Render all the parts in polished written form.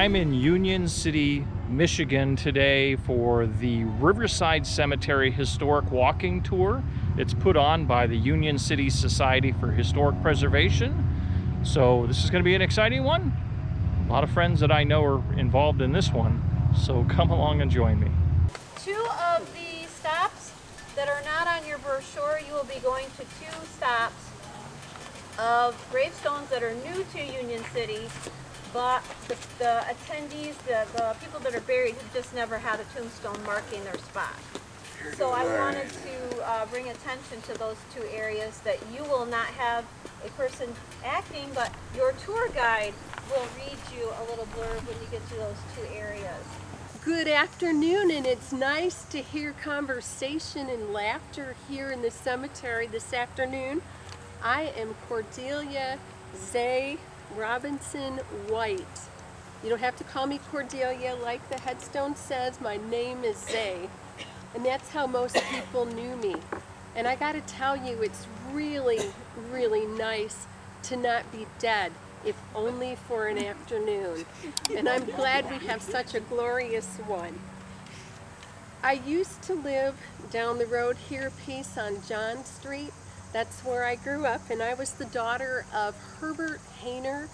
I'm in Union City, Michigan today for the Riverside Cemetery Historic Walking Tour. It's put on by the Union City Society for Historic Preservation. So this is going to be an exciting one. A lot of friends that I know are involved in this one. So come along and join me. Two of the stops that are not on your brochure, you will be going to two stops of gravestones that are new to Union City, but the attendees, the people that are buried, have just never had a tombstone marking their spot. So I wanted to bring attention to those two areas, that you will not have a person acting, but your tour guide will read you a little blurb when you get to those two areas. Good afternoon, and it's nice to hear conversation and laughter here in the cemetery this afternoon. I am Cordelia Zay Robinson White. You don't have to call me Cordelia like the headstone says. My name is Zay, and that's how most people knew me. And I gotta tell you, it's really, really nice to not be dead, if only for an afternoon. And I'm glad we have such a glorious one. I used to live down the road here a piece on John Street. That's where I grew up, and I was the daughter of Herbert Hayner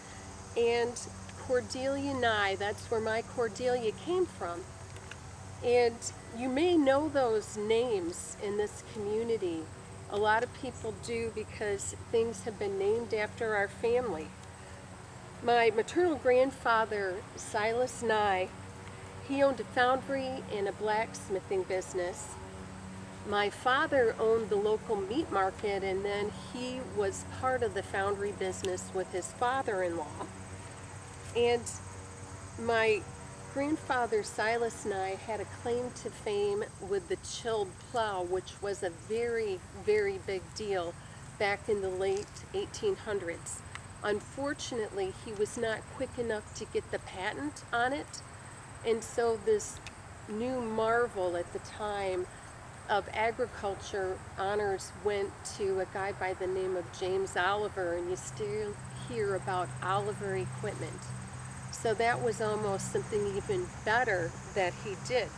and Cordelia Nye. That's where my Cordelia came from. And you may know those names in this community. A lot of people do, because things have been named after our family. My maternal grandfather, Silas Nye, he owned a foundry and a blacksmithing business. My father owned the local meat market, and then he was part of the foundry business with his father-in-law. And my grandfather, Silas Nye, had a claim to fame with the chilled plow, which was a very, very big deal back in the late 1800s. Unfortunately, he was not quick enough to get the patent on it, and so this new marvel at the time of agriculture honors went to a guy by the name of James Oliver, and you still hear about Oliver equipment. So that was almost something even better that he did.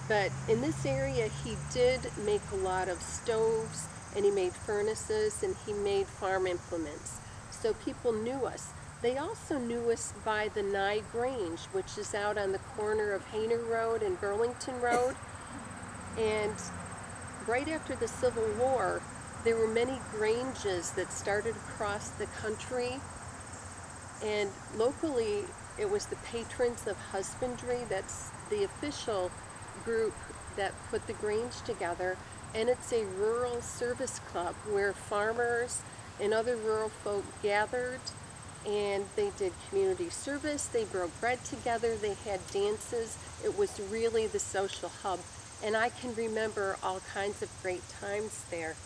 But in this area, he did make a lot of stoves, and he made furnaces, and he made farm implements. So people knew us. They also knew us by the Nye Grange, which is out on the corner of Hayner Road and Burlington Road. And right after the Civil War, there were many granges that started across the country. And locally, it was the Patrons of Husbandry. That's the official group that put the Grange together. And it's a rural service club where farmers and other rural folk gathered, and they did community service, they broke bread together, they had dances. It was really the social hub, and I can remember all kinds of great times there.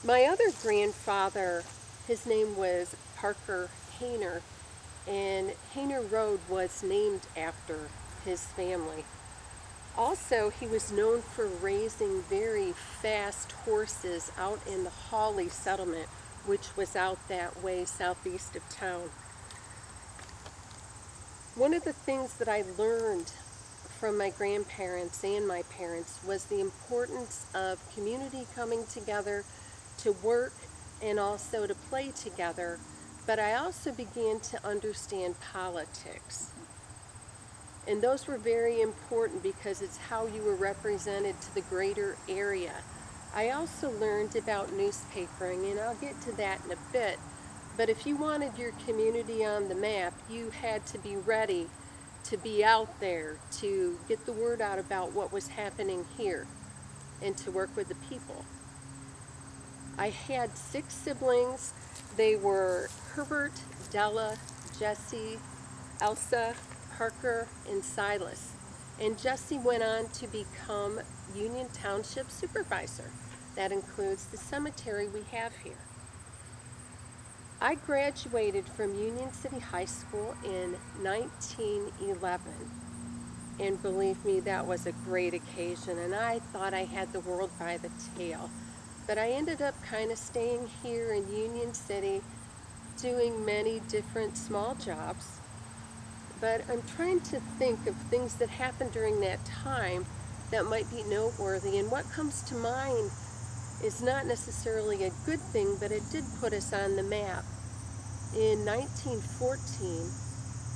My other grandfather, his name was Parker Hayner, and Hayner Road was named after his family. Also, he was known for raising very fast horses out in the Hawley settlement, which was out that way southeast of town. One of the things that I learned from my grandparents and my parents was the importance of community coming together to work and also to play together, but I also began to understand politics. And those were very important because it's how you were represented to the greater area. I also learned about newspapering, and I'll get to that in a bit. But if you wanted your community on the map, you had to be ready to be out there, to get the word out about what was happening here, and to work with the people. I had 6 siblings. They were Herbert, Della, Jesse, Elsa, Parker, and Silas. And Jesse went on to become Union Township Supervisor. That includes the cemetery we have here. I graduated from Union City High School in 1911. And believe me, that was a great occasion, and I thought I had the world by the tail. But I ended up kind of staying here in Union City, doing many different small jobs. but I'm trying to think of things that happened during that time that might be noteworthy. And what comes to mind is not necessarily a good thing, but it did put us on the map. In 1914,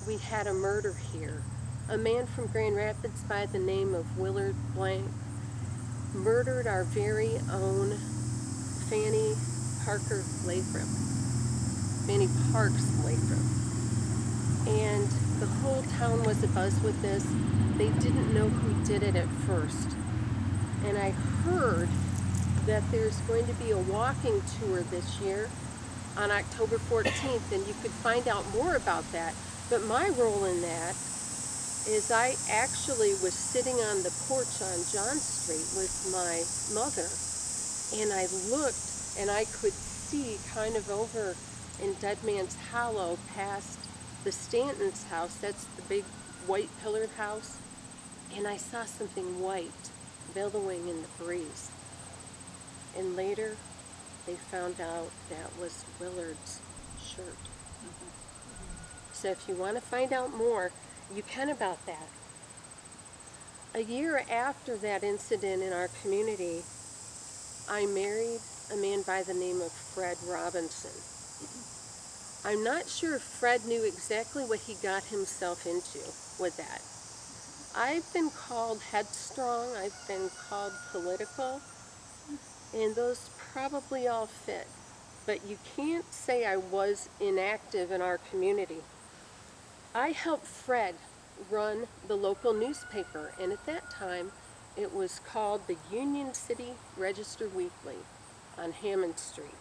we had a murder here. A man from Grand Rapids by the name of Willard Blank murdered our very own Fanny Parker Lathrop, Fanny Parks Lathrop. And the whole town was abuzz with this. They didn't know who did it at first. And I heard that there's going to be a walking tour this year on October 14th, and you could find out more about that. But my role in that is I actually was sitting on the porch on John Street with my mother, and I looked and I could see kind of over in Dead Man's Hollow past the Stanton's house. That's the big white pillared house. And I saw something white billowing in the breeze. And later they found out that was Willard's shirt. So if you want to find out more, you can about that. A year after that incident in our community, I married a man by the name of Fred Robinson. I'm not sure if Fred knew exactly what he got himself into with that. I've been called headstrong, I've been called political, and those probably all fit. But you can't say I was inactive in our community. I helped Fred run the local newspaper, and at that time it was called the Union City Register Weekly on Hammond Street.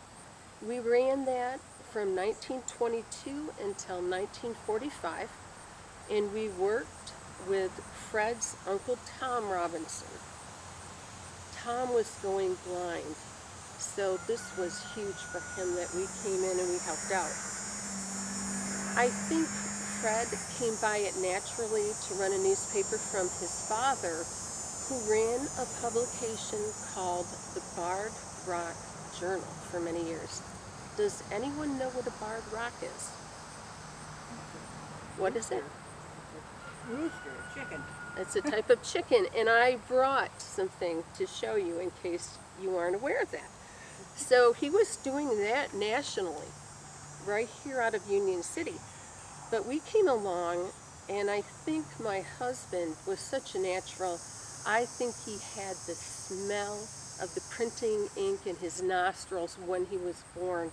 We ran that from 1922 until 1945, and we worked with Fred's Uncle Tom Robinson. Tom was going blind, so this was huge for him that we came in and we helped out. I think Fred came by it naturally to run a newspaper from his father, who ran a publication called the Barred Rock Journal for many years. Does anyone know what a barred rock is? What is it? Rooster, chicken. It's a type of chicken, and I brought something to show you in case you aren't aware of that. So he was doing that nationally, right here out of Union City. But we came along, and I think my husband was such a natural. I think he had the smell of the printing ink in his nostrils when he was born,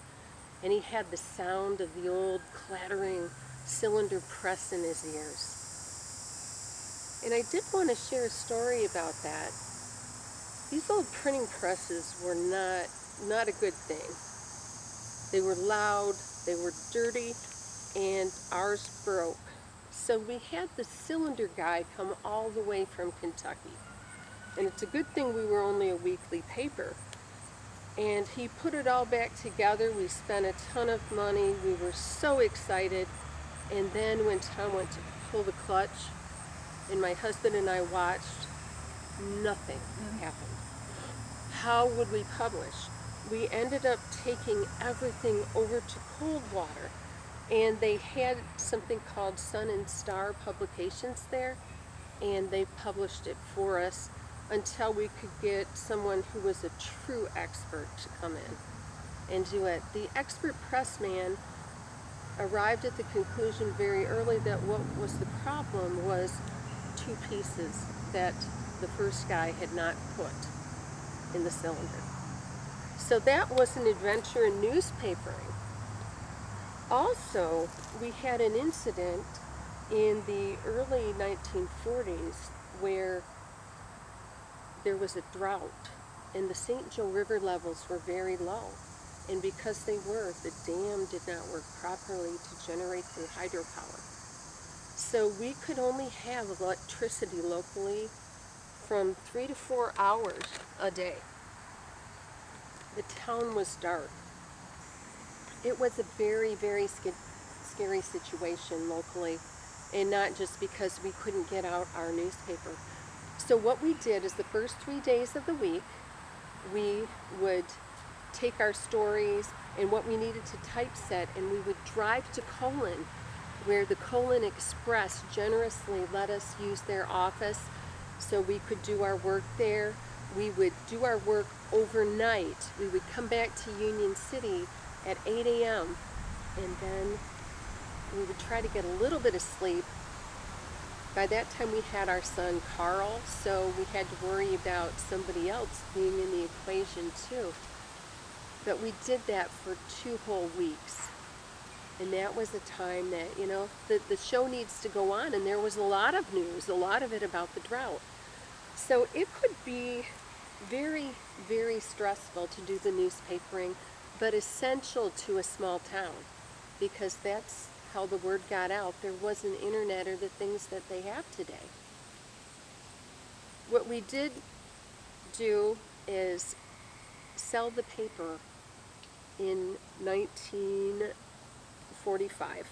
and he had the sound of the old clattering cylinder press in his ears. And I did want to share a story about that. These old printing presses were not a good thing. They were loud, they were dirty, and ours broke. So we had the cylinder guy come all the way from Kentucky. And it's a good thing we were only a weekly paper. And he put it all back together. We spent a ton of money. We were so excited. And then when Tom went to pull the clutch, and my husband and I watched, nothing happened. How would we publish? We ended up taking everything over to Coldwater, and they had something called Sun and Star Publications there, and they published it for us until we could get someone who was a true expert to come in and do it. The expert pressman arrived at the conclusion very early that what was the problem was two pieces that the first guy had not put in the cylinder. So that was an adventure in newspapering. Also, we had an incident in the early 1940s where there was a drought and the St. Joe River levels were very low. And because they were, the dam did not work properly to generate the hydropower. So we could only have electricity locally from 3 to 4 hours a day. The town was dark. It was a very, very scary situation locally, and not just because we couldn't get out our newspaper. So what we did is the first 3 days of the week, we would take our stories and what we needed to typeset, and we would drive to Colon where the Colon Express generously let us use their office so we could do our work there. We would do our work overnight. We would come back to Union City at 8 a.m. and then we would try to get a little bit of sleep. By that time we had our son Carl, so we had to worry about somebody else being in the equation too. But we did that for 2 whole weeks. And that was a time that, you know, the show needs to go on, and there was a lot of news, a lot of it about the drought. So it could be very, very stressful to do the newspapering, but essential to a small town, because that's how the word got out. There wasn't internet or the things that they have today. What we did do is sell the paper in 1945,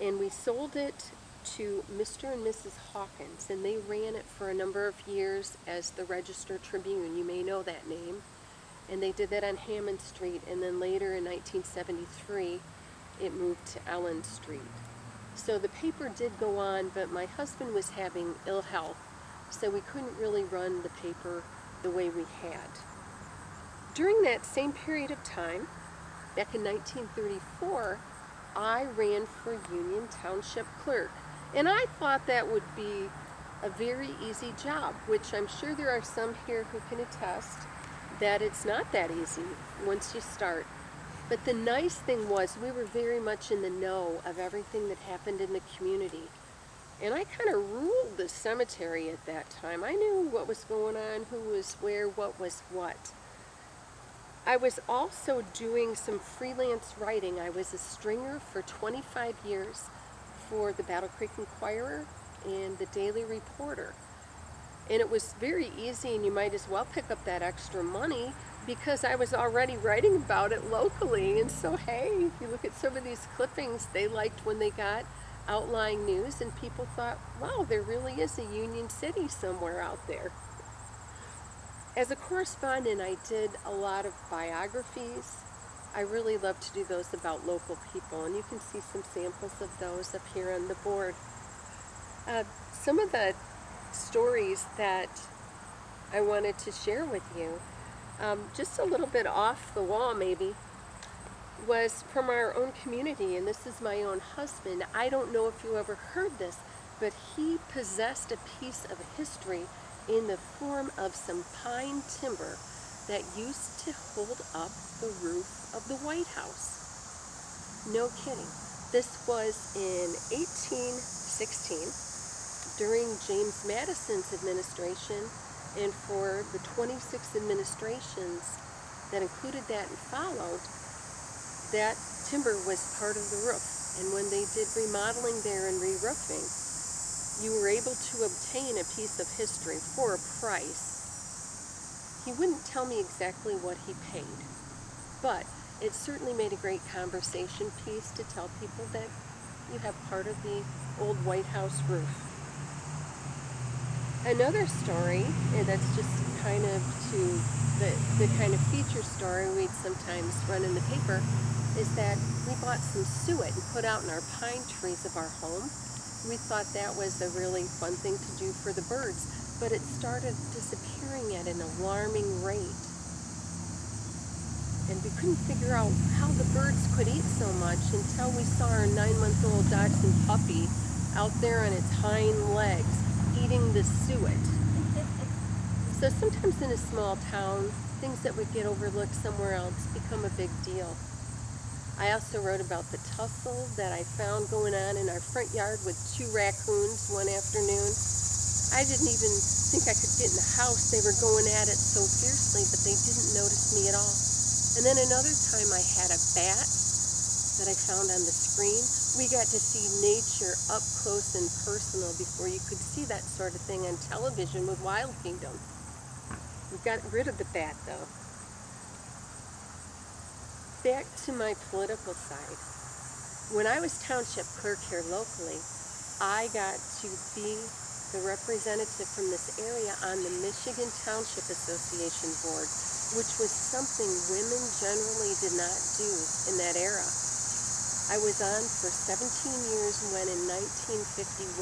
and we sold it to Mr. and Mrs. Hawkins, and they ran it for a number of years as the Register Tribune. You may know that name. And they did that on Hammond Street, and then later in 1973 it moved to Ellen Street. So the paper did go on, but my husband was having ill health, so we couldn't really run the paper the way we had. During that same period of time, back in 1934, I ran for Union Township Clerk. And I thought that would be a very easy job, which I'm sure there are some here who can attest that it's not that easy once you start. But the nice thing was we were very much in the know of everything that happened in the community. And I kind of ruled the cemetery at that time. I knew what was going on, who was where, what was what. I was also doing some freelance writing. I was a stringer for 25 years for the Battle Creek Inquirer and the Daily Reporter. And it was very easy, and you might as well pick up that extra money because I was already writing about it locally. And so, hey, if you look at some of these clippings, they liked when they got outlying news, and people thought, wow, there really is a Union City somewhere out there. As a correspondent, I did a lot of biographies. I really love to do those about local people, and you can see some samples of those up here on the board. Some of the stories that I wanted to share with you, just a little bit off the wall maybe, was from our own community, and this is my own husband. I don't know if you ever heard this, but he possessed a piece of history in the form of some pine timber that used to hold up the roof of the White House. No kidding. This was in 1816 during James Madison's administration, and for the 26 administrations that included that and followed, that timber was part of the roof. And when they did remodeling there and re-roofing, you were able to obtain a piece of history for a price. He wouldn't tell me exactly what he paid, but it certainly made a great conversation piece to tell people that you have part of the old White House roof. Another story, and that's just kind of to the kind of feature story we'd sometimes run in the paper, is that we bought some suet and put out in our pine trees of our home. We thought that was a really fun thing to do for the birds, but it started disappearing at an alarming rate. And we couldn't figure out how the birds could eat so much until we saw our 9-month-old dachshund puppy out there on its hind legs eating the suet. So sometimes in a small town, things that would get overlooked somewhere else become a big deal. I also wrote about the tussle that I found going on in our front yard with 2 raccoons one afternoon. I didn't even think I could get in the house. They were going at it so fiercely, but they didn't notice me at all. And then another time I had a bat that I found on the screen. We got to see nature up close and personal before you could see that sort of thing on television with Wild Kingdom. We got rid of the bat though. Back to my political side. When I was township clerk here locally, I got to be the representative from this area on the Michigan Township Association board, which was something women generally did not do in that era. I was on for 17 years when in 1951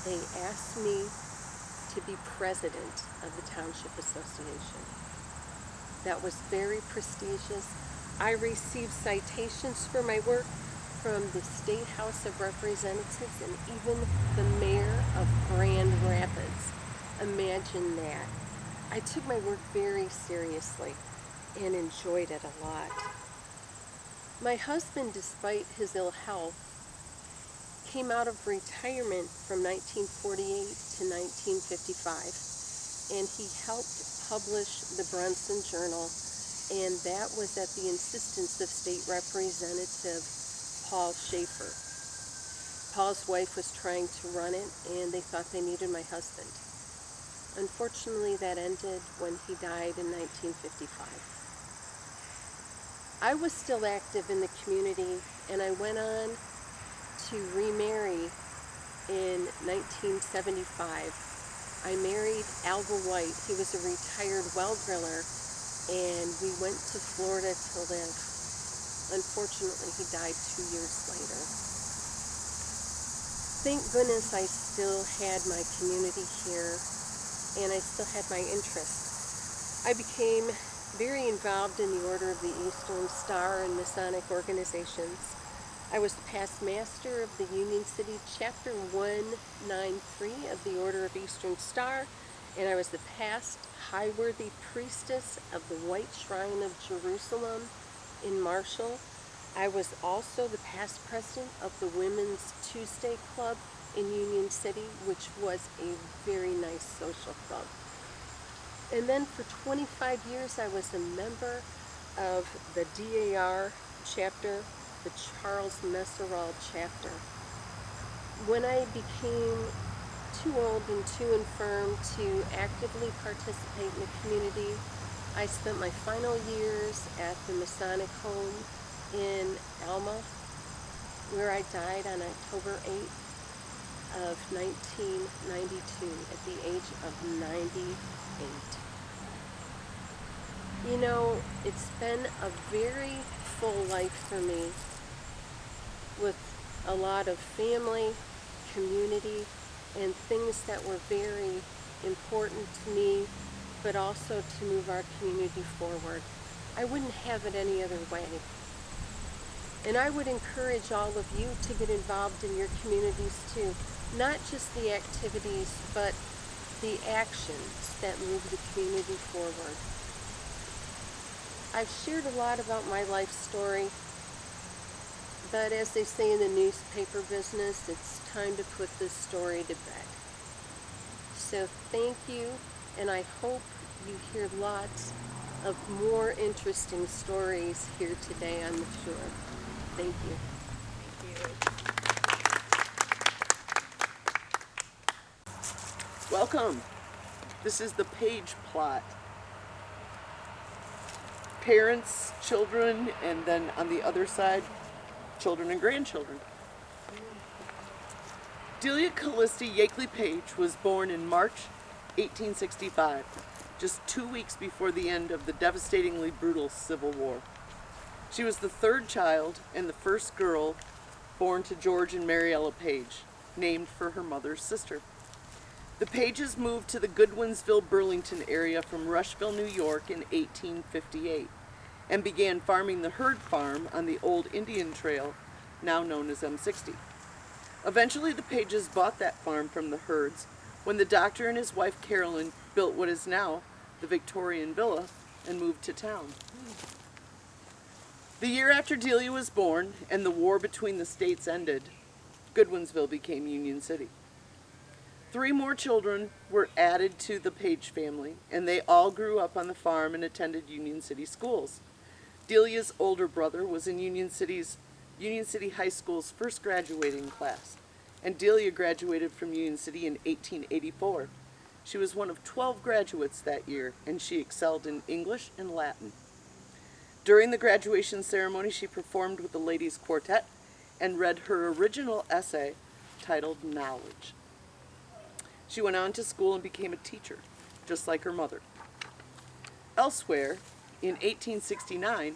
they asked me to be president of the Township Association. That was very prestigious. I received citations for my work from the State House of Representatives and even the mayor of Grand Rapids. Imagine that. I took my work very seriously and enjoyed it a lot. My husband, despite his ill health, came out of retirement from 1948 to 1955, and he helped publish the Brunson Journal, and that was at the insistence of State Representative Paul Schaefer. Paul's wife was trying to run it, and they thought they needed my husband. Unfortunately, that ended when he died in 1955. I was still active in the community, and I went on to remarry in 1975. I married Alva White. He was a retired well driller, and we went to Florida to live. Unfortunately, he died 2 years later. Thank goodness I still had my community here, and I still had my interests. I became very involved in the Order of the Eastern Star and Masonic organizations. I was the past master of the Union City Chapter 193 of the Order of Eastern Star, and I was the past high-worthy priestess of the White Shrine of Jerusalem in Marshall. I was also the past president of the Women's Tuesday Club in Union City, which was a very nice social club. And then for 25 years I was a member of the DAR chapter, the Charles Messerall chapter. When I became too old and too infirm to actively participate in the community, I spent my final years at the Masonic home in Alma, where I died on October 8th of 1992 at the age of 98. You know, it's been a very full life for me, with a lot of family, community, and things that were very important to me, but also to move our community forward. I wouldn't have it any other way. And I would encourage all of you to get involved in your communities too. Not just the activities, but the actions that move the community forward. I've shared a lot about my life story, but as they say in the newspaper business, it's time to put this story to bed. So thank you, and I hope you hear lots of more interesting stories here today on the shore. Thank you. Welcome. This is the page plot. Parents, children, and then on the other side, children and grandchildren. Delia Callisti Yakeley Page was born in March 1865, just 2 weeks before the end of the devastatingly brutal Civil War. She was the third child and the first girl born to George and Mariella Page, named for her mother's sister. The Pages moved to the Goodwinsville, Burlington area from Rushville, New York in 1858 and began farming the Herd Farm on the old Indian Trail, now known as M60. Eventually the Pages bought that farm from the Herds when the doctor and his wife Carolyn built what is now the Victorian Villa and moved to town. The year after Delia was born and the war between the states ended, Goodwinsville became Union City. 3 more children were added to the Page family, and they all grew up on the farm and attended Union City schools. Delia's older brother was in Union City High School's first graduating class, and Delia graduated from Union City in 1884. She was one of 12 graduates that year, and she excelled in English and Latin. During the graduation ceremony, she performed with the Ladies' Quartet and read her original essay titled Knowledge. She went on to school and became a teacher, just like her mother. Elsewhere, in 1869,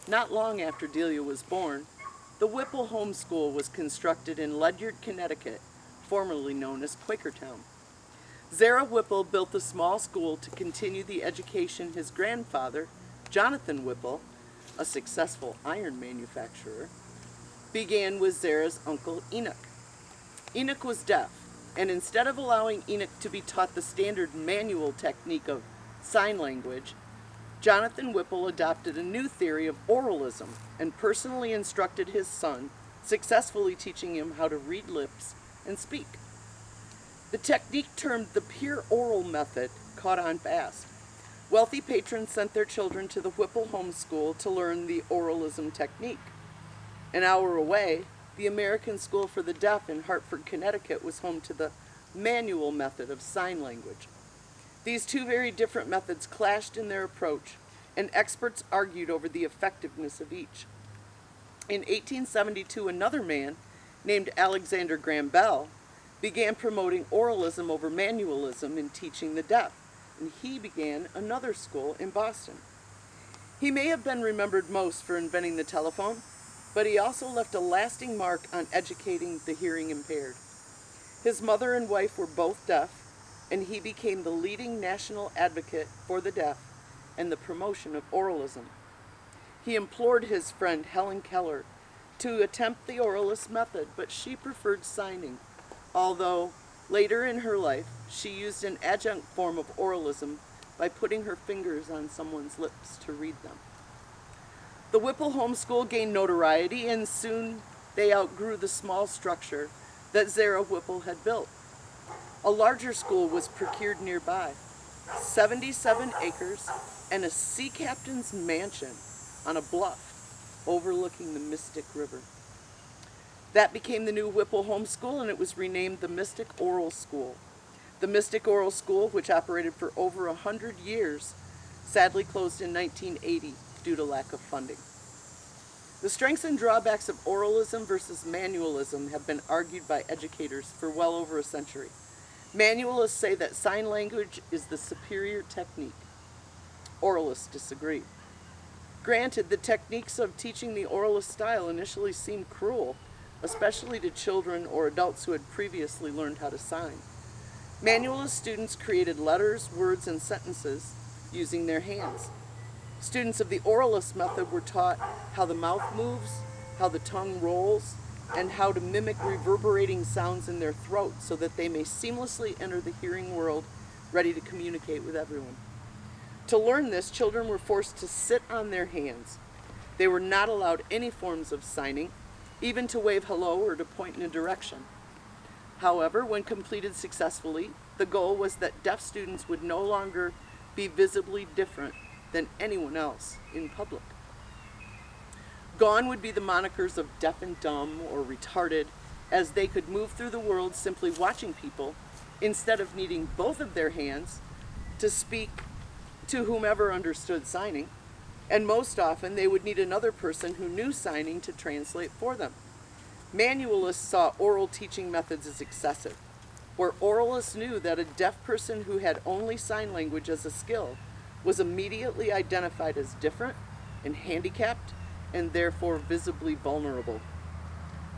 not long after Delia was born, The Whipple Home School was constructed in Ledyard, Connecticut, formerly known as Quakertown. Zara Whipple built the small school to continue the education his grandfather, Jonathan Whipple, a successful iron manufacturer, began with Zara's uncle Enoch. Enoch was deaf, and instead of allowing Enoch to be taught the standard manual technique of sign language, Jonathan Whipple adopted a new theory of oralism and personally instructed his son, successfully teaching him how to read lips and speak. The technique, termed the pure oral method, caught on fast. Wealthy patrons sent their children to the Whipple Home School to learn the oralism technique. An hour away, the American School for the Deaf in Hartford, Connecticut was home to the manual method of sign language. These two very different methods clashed in their approach, and experts argued over the effectiveness of each. In 1872, another man, named Alexander Graham Bell, began promoting oralism over manualism in teaching the deaf, and he began another school in Boston. He may have been remembered most for inventing the telephone, but he also left a lasting mark on educating the hearing impaired. His mother and wife were both deaf, and he became the leading national advocate for the deaf and the promotion of oralism. He implored his friend Helen Keller to attempt the oralist method, but she preferred signing, although later in her life she used an adjunct form of oralism by putting her fingers on someone's lips to read them. The Whipple Home School gained notoriety, and soon they outgrew the small structure that Zara Whipple had built. A larger school was procured nearby, 77 acres and a sea captain's mansion on a bluff overlooking the Mystic River. That became the new Whipple Home School, and it was renamed the Mystic Oral School. The Mystic Oral School, which operated for over 100 years, sadly closed in 1980 due to lack of funding. The strengths and drawbacks of oralism versus manualism have been argued by educators for well over a century. Manualists say that sign language is the superior technique. Oralists disagree. Granted, the techniques of teaching the oralist style initially seemed cruel, especially to children or adults who had previously learned how to sign. Manualist students created letters, words, and sentences using their hands. Students of the oralist method were taught how the mouth moves, how the tongue rolls, and how to mimic reverberating sounds in their throat so that they may seamlessly enter the hearing world ready to communicate with everyone. To learn this, children were forced to sit on their hands. They were not allowed any forms of signing, even to wave hello or to point in a direction. However, when completed successfully, the goal was that deaf students would no longer be visibly different than anyone else in public. Gone would be the monikers of deaf and dumb or retarded, as they could move through the world simply watching people instead of needing both of their hands to speak to whomever understood signing, and most often they would need another person who knew signing to translate for them. Manualists saw oral teaching methods as excessive, where oralists knew that a deaf person who had only sign language as a skill was immediately identified as different and handicapped and therefore visibly vulnerable.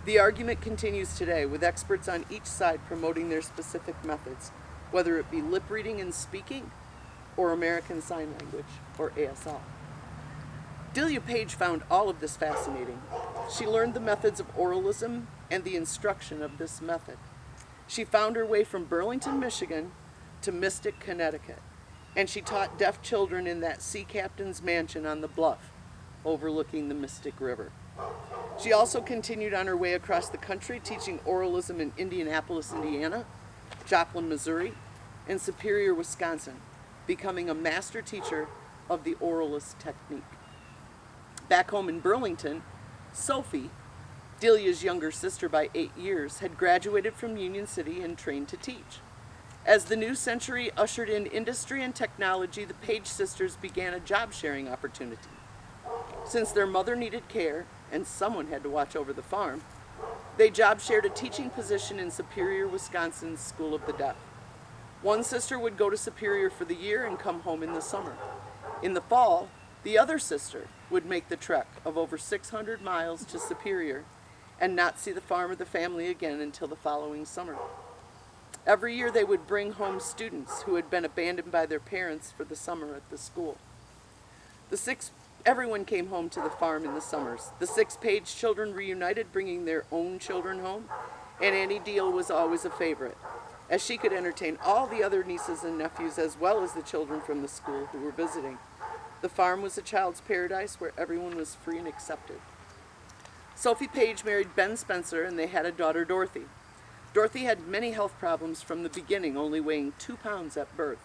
The argument continues today, with experts on each side promoting their specific methods, whether it be lip reading and speaking or American Sign Language, or ASL. Delia Page found all of this fascinating. She learned the methods of oralism and the instruction of this method. She found her way from Burlington, Michigan to Mystic, Connecticut, and she taught deaf children in that sea captain's mansion on the bluff overlooking the Mystic River. She also continued on her way across the country, teaching oralism in Indianapolis, Indiana, Joplin, Missouri, and Superior, Wisconsin, becoming a master teacher of the oralist technique. Back home in Burlington, Sophie, Delia's younger sister by 8 years, had graduated from Union City and trained to teach. As the new century ushered in industry and technology, the Page sisters began a job-sharing opportunity. Since their mother needed care and someone had to watch over the farm, they job-shared a teaching position in Superior, Wisconsin's School of the Deaf. One sister would go to Superior for the year and come home in the summer. In the fall, The other sister would make the trek of over 600 miles to Superior and not see the farm or the family again until the following summer. Every year they would bring home students who had been abandoned by their parents for the summer at the school. Everyone came home to the farm in the summers. The 6 Page children reunited, bringing their own children home, and Annie Deal was always a favorite, as she could entertain all the other nieces and nephews as well as the children from the school who were visiting. The farm was a child's paradise where everyone was free and accepted. Sophie Page married Ben Spencer, and they had a daughter, Dorothy. Dorothy had many health problems from the beginning, only weighing 2 pounds at birth.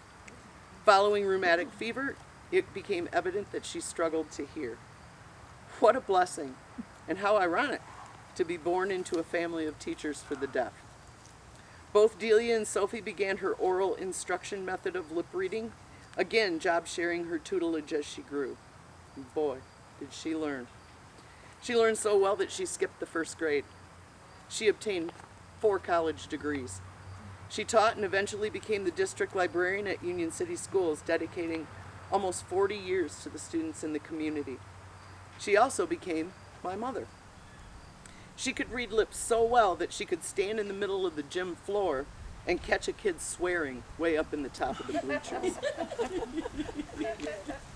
Following rheumatic fever, it became evident that she struggled to hear. What a blessing, and how ironic to be born into a family of teachers for the deaf. Both Delia and Sophie began her oral instruction method of lip reading, again job sharing her tutelage as she grew. And boy, did she learn. She learned so well that she skipped the 1st grade. She obtained 4 college degrees. She taught and eventually became the district librarian at Union City Schools, dedicating almost 40 years to the students in the community. She also became my mother. She could read lips so well that she could stand in the middle of the gym floor and catch a kid swearing way up in the top of the bleachers.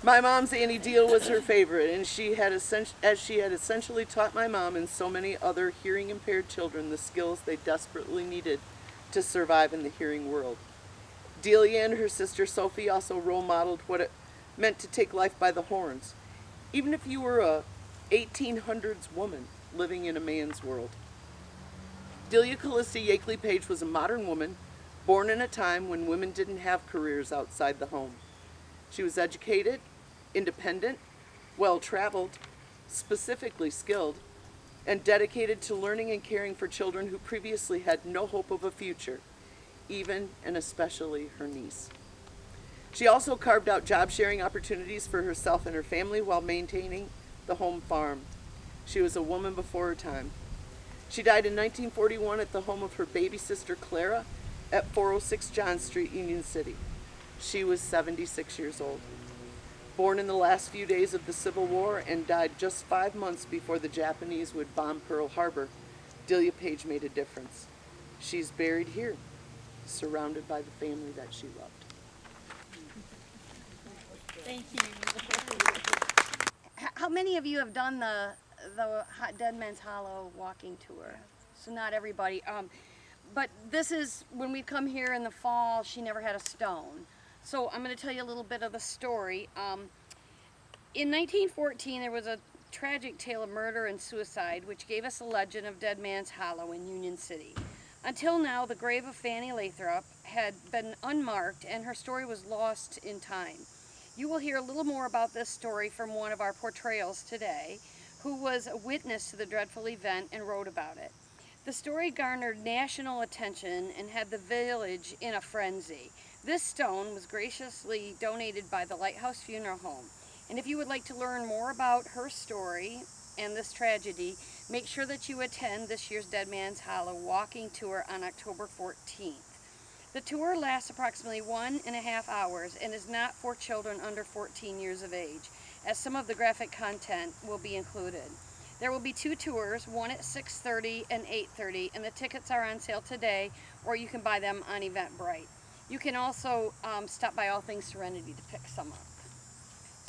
My mom's Annie Deal was her favorite, and she had essentially taught my mom and so many other hearing impaired children the skills they desperately needed to survive in the hearing world. Delia and her sister Sophie also role modeled what it meant to take life by the horns, even if you were a 1800s woman living in a man's world. Delia Callista Yakeley Page was a modern woman, born in a time when women didn't have careers outside the home. She was educated, independent, well-traveled, specifically skilled, and dedicated to learning and caring for children who previously had no hope of a future, even and especially her niece. She also carved out job-sharing opportunities for herself and her family while maintaining the home farm. She was a woman before her time. She died in 1941 at the home of her baby sister Clara at 406 John Street, Union City. She was 76 years old. Born in the last few days of the Civil War and died just 5 months before the Japanese would bomb Pearl Harbor, Delia Page made a difference. She's buried here, surrounded by the family that she loved. Thank you. How many of you have done the Dead Man's Hollow walking tour? So not everybody. But this is, when we come here in the fall, she never had a stone. So I'm going to tell you a little bit of the story. In 1914, there was a tragic tale of murder and suicide, which gave us a legend of Dead Man's Hollow in Union City. Until now, the grave of Fanny Lathrop had been unmarked, and her story was lost in time. You will hear a little more about this story from one of our portrayals today, who was a witness to the dreadful event and wrote about it. The story garnered national attention and had the village in a frenzy. This stone was graciously donated by the Lighthouse Funeral Home. And if you would like to learn more about her story and this tragedy, make sure that you attend this year's Dead Man's Hollow walking tour on October 14th. The tour lasts approximately 1.5 hours and is not for children under 14 years of age, as some of the graphic content will be included. There will be 2 tours, one at 6:30 and 8:30, and the tickets are on sale today, or you can buy them on Eventbrite. You can also stop by All Things Serenity to pick some up.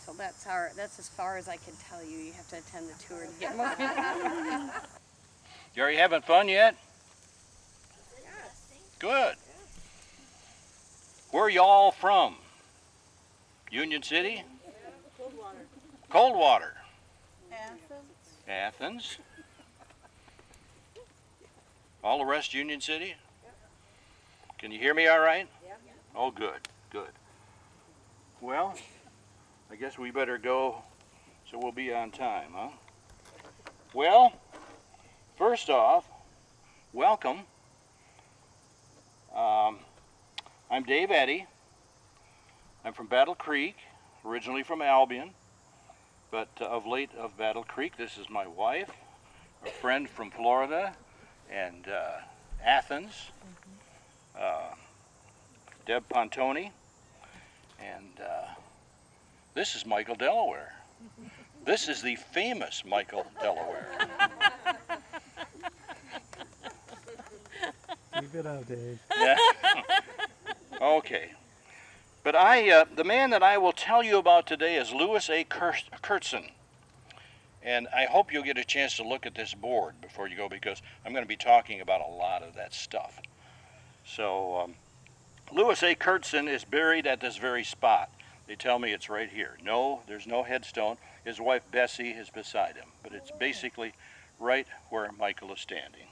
So that's as far as I can tell you. You have to attend the tour to get more. You having fun yet? Good. Where are y'all from? Union City? Coldwater. Coldwater. Athens. Athens. All the rest Union City? Can you hear me all right? Yeah. Oh, good, good. Well, I guess we better go so we'll be on time, huh? Well, first off, welcome. I'm Dave Eddy. I'm from Battle Creek, originally from Albion, but of late of Battle Creek. This is my wife, a friend from Florida, and Athens, Deb Pontoni, and this is Michael Delaware. This is the famous Michael Delaware. Keep it up, Dave. Yeah. Okay. But the man that I will tell you about today is Louis A. Kurtzen. And I hope you'll get a chance to look at this board before you go, because I'm going to be talking about a lot of that stuff. So, Louis A. Kurtzen is buried at this very spot. They tell me it's right here. No, there's no headstone. His wife Bessie is beside him, but it's basically right where Michael is standing.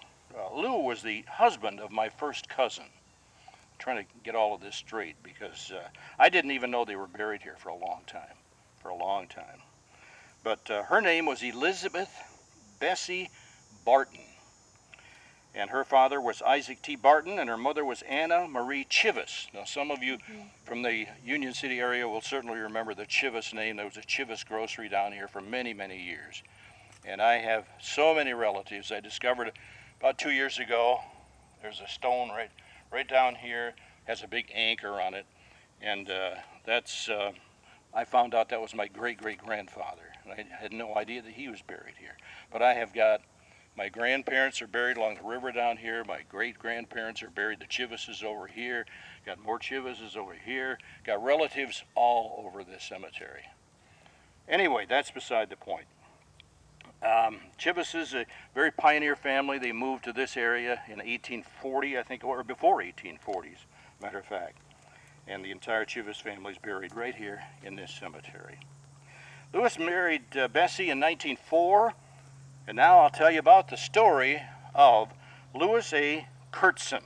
Lou was the husband of my first cousin. I'm trying to get all of this straight, because I didn't even know they were buried here for a long time. But her name was Elizabeth Bessie Barton. And her father was Isaac T. Barton, and her mother was Anna Marie Chivas. Now, some of you from the Union City area will certainly remember the Chivas name. There was a Chivas grocery down here for many, many years. And I have so many relatives. I discovered about 2 years ago, there's a stone right down here, has a big anchor on it. And I found out that was my great-great-grandfather. I had no idea that he was buried here. But I have got, my grandparents are buried along the river down here. My great-grandparents are buried. The Chivases over here. Got more Chivases over here. Got relatives all over this cemetery. Anyway, that's beside the point. Chivases, a very pioneer family. They moved to this area in 1840, I think, or before 1840s, matter of fact. And the entire Chivas family is buried right here in this cemetery. Louis married Bessie in 1904, and now I'll tell you about the story of Louis A. Kurtzen,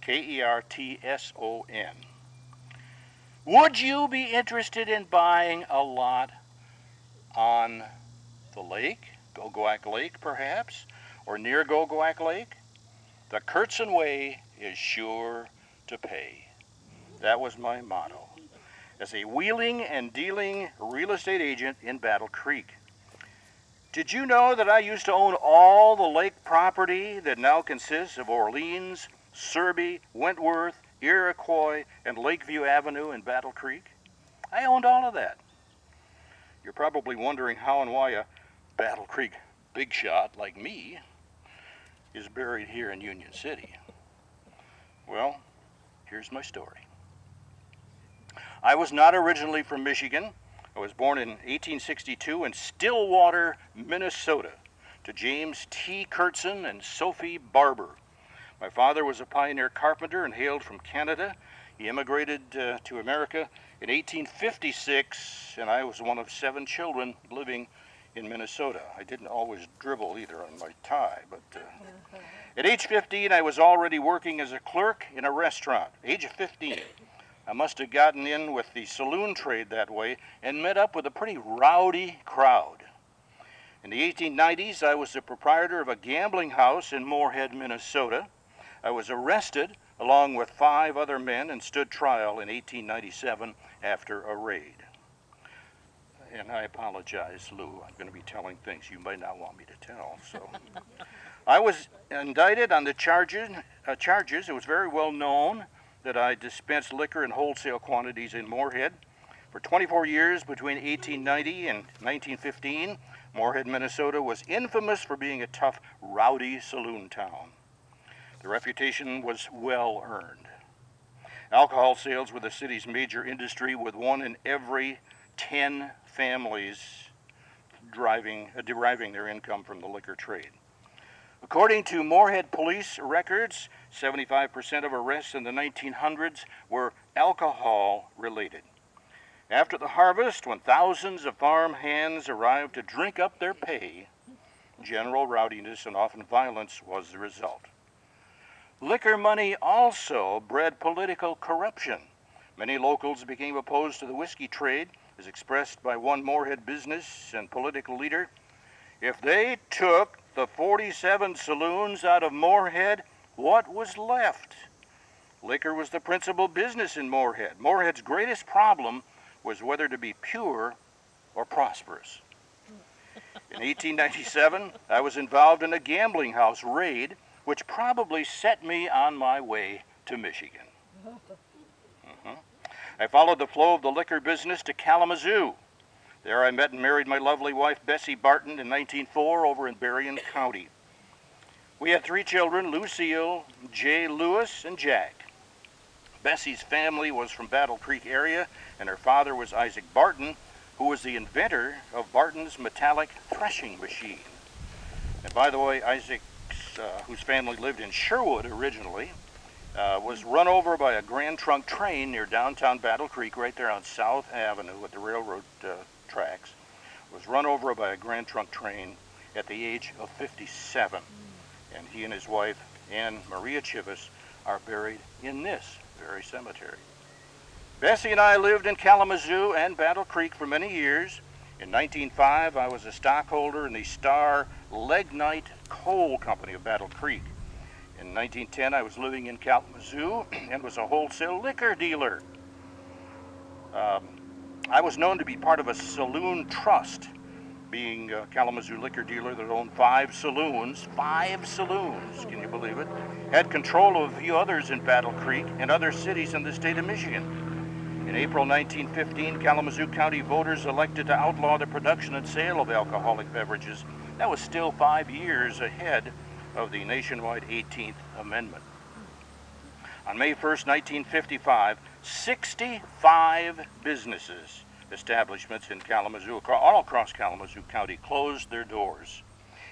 K-E-R-T-S-O-N. Would you be interested in buying a lot on the lake, Gogoak Lake perhaps, or near Gogoak Lake? The Kurtzen way is sure to pay. That was my motto as a wheeling and dealing real estate agent in Battle Creek. Did you know that I used to own all the lake property that now consists of Orleans, Surrey, Wentworth, Iroquois, and Lakeview Avenue in Battle Creek? I owned all of that. You're probably wondering how and why a Battle Creek big shot like me is buried here in Union City. Well, here's my story. I was not originally from Michigan. I was born in 1862 in Stillwater, Minnesota, to James T. Kurtzen and Sophie Barber. My father was a pioneer carpenter and hailed from Canada. He immigrated to America in 1856, and I was one of 7 children living in Minnesota. I didn't always dribble either on my tie, but at age 15, I was already working as a clerk in a restaurant. Age of 15. I must have gotten in with the saloon trade that way and met up with a pretty rowdy crowd. In the 1890s, I was the proprietor of a gambling house in Moorhead, Minnesota. I was arrested along with 5 other men and stood trial in 1897 after a raid. And I apologize, Lou. I'm going to be telling things you might not want me to tell. So, I was indicted on the charges. It was very well known that I dispensed liquor in wholesale quantities in Moorhead. For 24 years, between 1890 and 1915, Moorhead, Minnesota was infamous for being a tough, rowdy saloon town. The reputation was well earned. Alcohol sales were the city's major industry, with 1 in every 10 families deriving their income from the liquor trade. According to Moorhead police records, 75% of arrests in the 1900s were alcohol related. After the harvest, when thousands of farm hands arrived to drink up their pay, general rowdiness and often violence was the result. Liquor money also bred political corruption. Many locals became opposed to the whiskey trade, as expressed by one Moorhead business and political leader. If they took the 47 saloons out of Moorhead, what was left? Liquor was the principal business in Moorhead. Moorhead's greatest problem was whether to be pure or prosperous. In 1897, I was involved in a gambling house raid, which probably set me on my way to Michigan. I followed the flow of the liquor business to Kalamazoo. There I met and married my lovely wife, Bessie Barton, in 1904 over in Berrien County. We had 3 children, Lucille, Jay Lewis, and Jack. Bessie's family was from Battle Creek area, and her father was Isaac Barton, who was the inventor of Barton's metallic threshing machine. And by the way, Isaac's, whose family lived in Sherwood originally, was run over by a Grand Trunk train near downtown Battle Creek, right there on South Avenue at the railroad tracks. Was run over by a Grand Trunk train at the age of 57. And he and his wife, Anne Maria Chivas, are buried in this very cemetery. Bessie and I lived in Kalamazoo and Battle Creek for many years. In 1905, I was a stockholder in the Star Lignite Coal Company of Battle Creek. In 1910, I was living in Kalamazoo and was a wholesale liquor dealer. I was known to be part of a saloon trust, being a Kalamazoo liquor dealer that owned 5 saloons. 5 saloons, can you believe it? Had control of a few others in Battle Creek and other cities in the state of Michigan. In April 1915, Kalamazoo County voters elected to outlaw the production and sale of alcoholic beverages. That was still 5 years ahead of the nationwide 18th Amendment. On May 1st, 1955, 65 businesses, establishments in Kalamazoo, all across Kalamazoo County, closed their doors,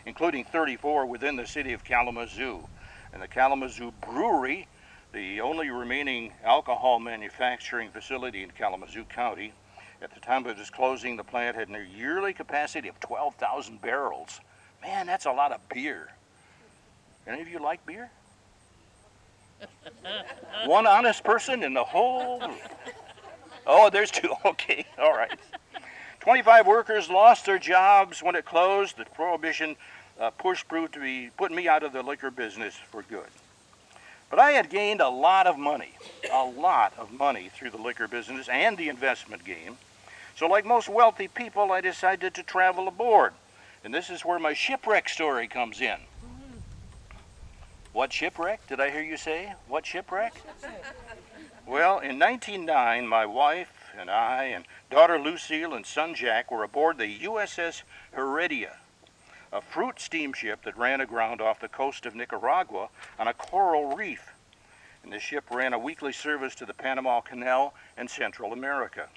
including 34 within the city of Kalamazoo. And the Kalamazoo Brewery, the only remaining alcohol manufacturing facility in Kalamazoo County, at the time of its closing, the plant had a yearly capacity of 12,000 barrels. Man, that's a lot of beer. Any of you like beer? One honest person in the whole group. Oh, there's 2. Okay, all right. 25 workers lost their jobs when it closed. The prohibition push proved to be putting me out of the liquor business for good. But I had gained a lot of money through the liquor business and the investment game. So like most wealthy people, I decided to travel aboard. And this is where my shipwreck story comes in. What shipwreck? Did I hear you say? What shipwreck? Well, in 1909, my wife and I and daughter Lucille and son Jack were aboard the USS Heredia, a fruit steamship that ran aground off the coast of Nicaragua on a coral reef. And the ship ran a weekly service to the Panama Canal and Central America.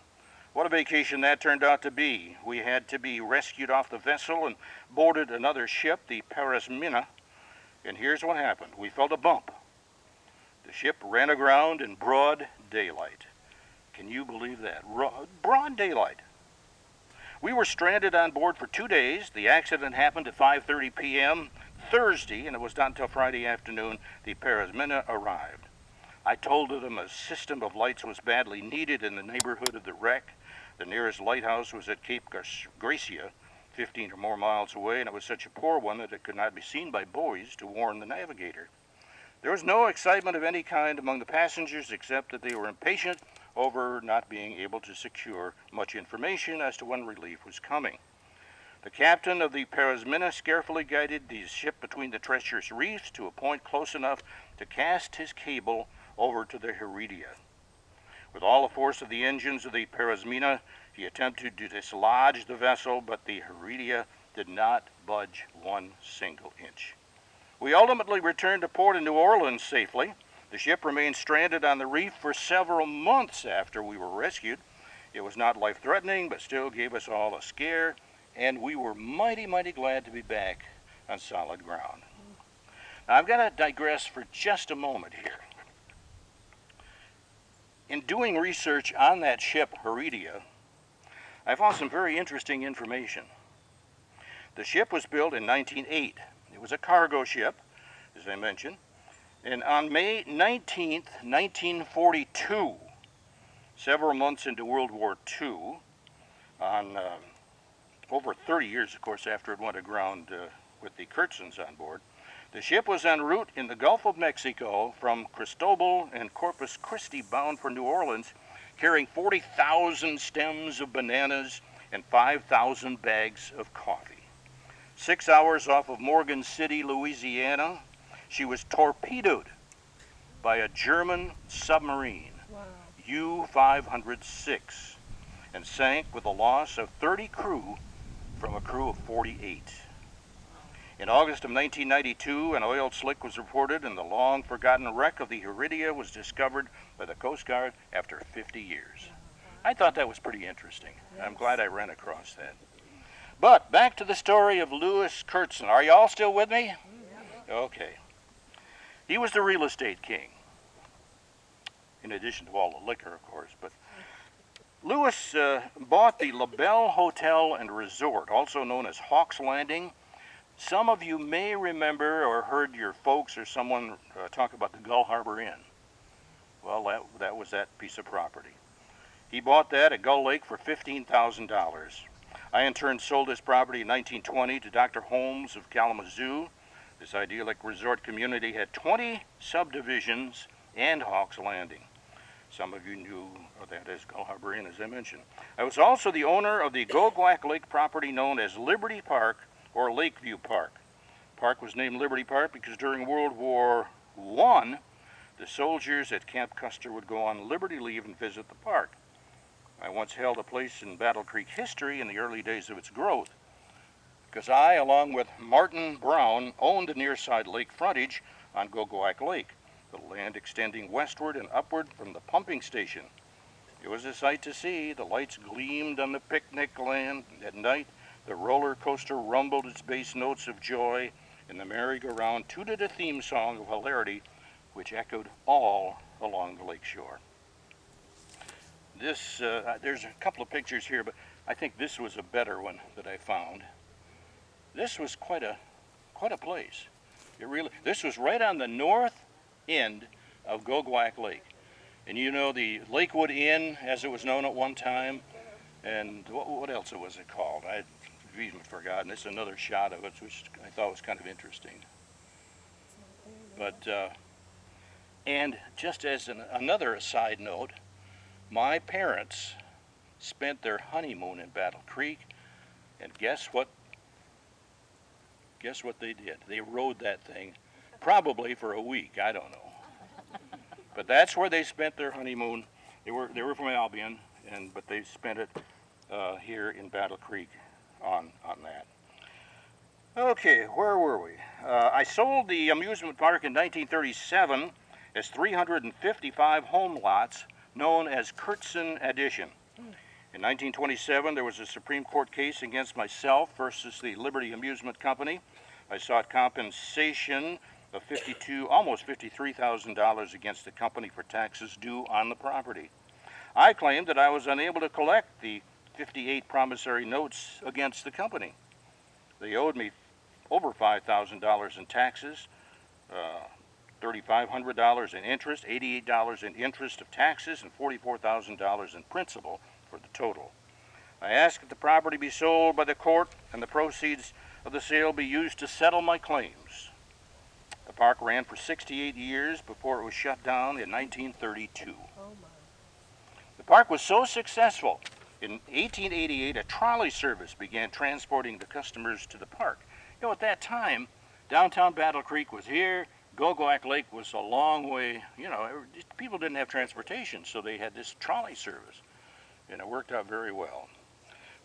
What a vacation that turned out to be. We had to be rescued off the vessel and boarded another ship, the Parismina. And here's what happened. We felt a bump. The ship ran aground in broad daylight. Can you believe that? Broad daylight. We were stranded on board for 2 days. The accident happened at 5:30 p.m. Thursday, and it was not until Friday afternoon the Parismina arrived. I told them a system of lights was badly needed in the neighborhood of the wreck. The nearest lighthouse was at Cape Gracia, 15 or more miles away, and it was such a poor one that it could not be seen by buoys to warn the navigator. There was no excitement of any kind among the passengers except that they were impatient over not being able to secure much information as to when relief was coming. The captain of the Parismina carefully guided the ship between the treacherous reefs to a point close enough to cast his cable over to the Heredia. With all the force of the engines of the Parismina, he attempted to dislodge the vessel, but the Heredia did not budge 1 single inch. We ultimately returned to port in New Orleans safely. The ship remained stranded on the reef for several months after we were rescued. It was not life-threatening, but still gave us all a scare, and we were mighty, mighty glad to be back on solid ground. Now, I've got to digress for just a moment here. In doing research on that ship, Heredia, I found some very interesting information. The ship was built in 1908. It was a cargo ship, as I mentioned. And on May 19th, 1942, several months into World War II, on over 30 years, of course, after it went aground with the Kurtzens on board, the ship was en route in the Gulf of Mexico from Cristobal and Corpus Christi bound for New Orleans, carrying 40,000 stems of bananas and 5,000 bags of coffee. 6 hours off of Morgan City, Louisiana, she was torpedoed by a German submarine, U-506. and sank with a loss of 30 crew from a crew of 48. In August of 1992, an oil slick was reported, and the long-forgotten wreck of the Iridia was discovered by the Coast Guard after 50 years. I thought that was pretty interesting. I'm glad I ran across that. But back to the story of Louis Kurtzen. Are y'all still with me? Okay. He was the real estate king, in addition to all the liquor, of course. But Louis bought the LaBelle Hotel and Resort, also known as Hawks Landing. Some of you may remember or heard your folks or someone talk about the Gull Harbor Inn. Well, that was that piece of property. He bought that at Gull Lake for $15,000. I in turn sold this property in 1920 to Dr. Holmes of Kalamazoo. This idyllic resort community had 20 subdivisions and Hawks Landing. Some of you knew that as Gull Harbor Inn, as I mentioned. I was also the owner of the Gogwak Lake property known as Liberty Park or Lakeview Park. The park was named Liberty Park because during World War I, the soldiers at Camp Custer would go on liberty leave and visit the park. I once held a place in Battle Creek history in the early days of its growth, because I, along with Martin Brown, owned the nearside lake frontage on Gogwak Lake, the land extending westward and upward from the pumping station. It was a sight to see. The lights gleamed on the picnic land at night. The roller coaster rumbled its bass notes of joy, and the merry-go-round tooted a theme song of hilarity which echoed all along the lake shore. There's a couple of pictures here, but I think this was a better one that I found. This was quite a place. This was right on the north end of Gogwak Lake. And you know the Lakewood Inn, as it was known at one time, and what else was it called? I've even forgotten. It's another shot of it, which I thought was kind of interesting. But, and just as another side note, my parents spent their honeymoon in Battle Creek, and guess what? Guess what they did? They rode that thing, probably for a week, I don't know. But that's where they spent their honeymoon. They were from Albion, but they spent it here in Battle Creek on that. Okay, where were we? I sold the amusement park in 1937 as 355 home lots known as Kurtzen Addition. In 1927, there was a Supreme Court case against myself versus the Liberty Amusement Company. I sought compensation of almost $53,000 against the company for taxes due on the property. I claimed that I was unable to collect the 58 promissory notes against the company. They owed me over $5,000 in taxes, $3,500 in interest, $88 in interest of taxes, and $44,000 in principal for the total. I asked that the property be sold by the court and the proceeds of the sale be used to settle my claims. The park ran for 68 years before it was shut down in 1932. The park was so successful, in 1888 a trolley service began transporting the customers to the park. You know, at that time, downtown Battle Creek was here, Gogwak Lake was a long way, people didn't have transportation, so they had this trolley service, and it worked out very well.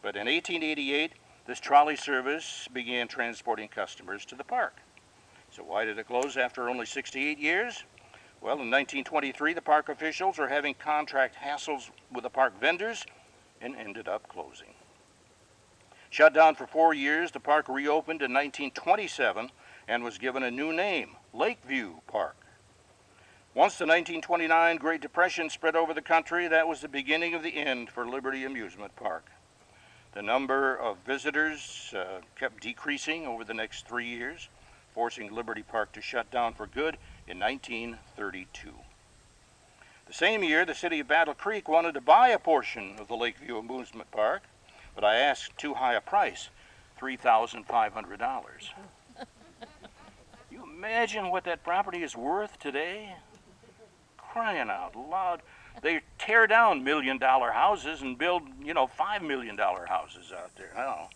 But in 1888, this trolley service began transporting customers to the park. So why did it close after only 68 years? Well, in 1923, the park officials were having contract hassles with the park vendors and ended up closing. Shut down for 4 years, the park reopened in 1927 and was given a new name, Lakeview Park. Once the 1929 Great Depression spread over the country, that was the beginning of the end for Liberty Amusement Park. The number of visitors kept decreasing over the next 3 years, forcing Liberty Park to shut down for good in 1932. The same year, the city of Battle Creek wanted to buy a portion of the Lakeview Amusement Park, but I asked too high a price, $3,500. You imagine what that property is worth today? Crying out loud. They tear down $1 million houses and build, $5 million houses out there. I don't know.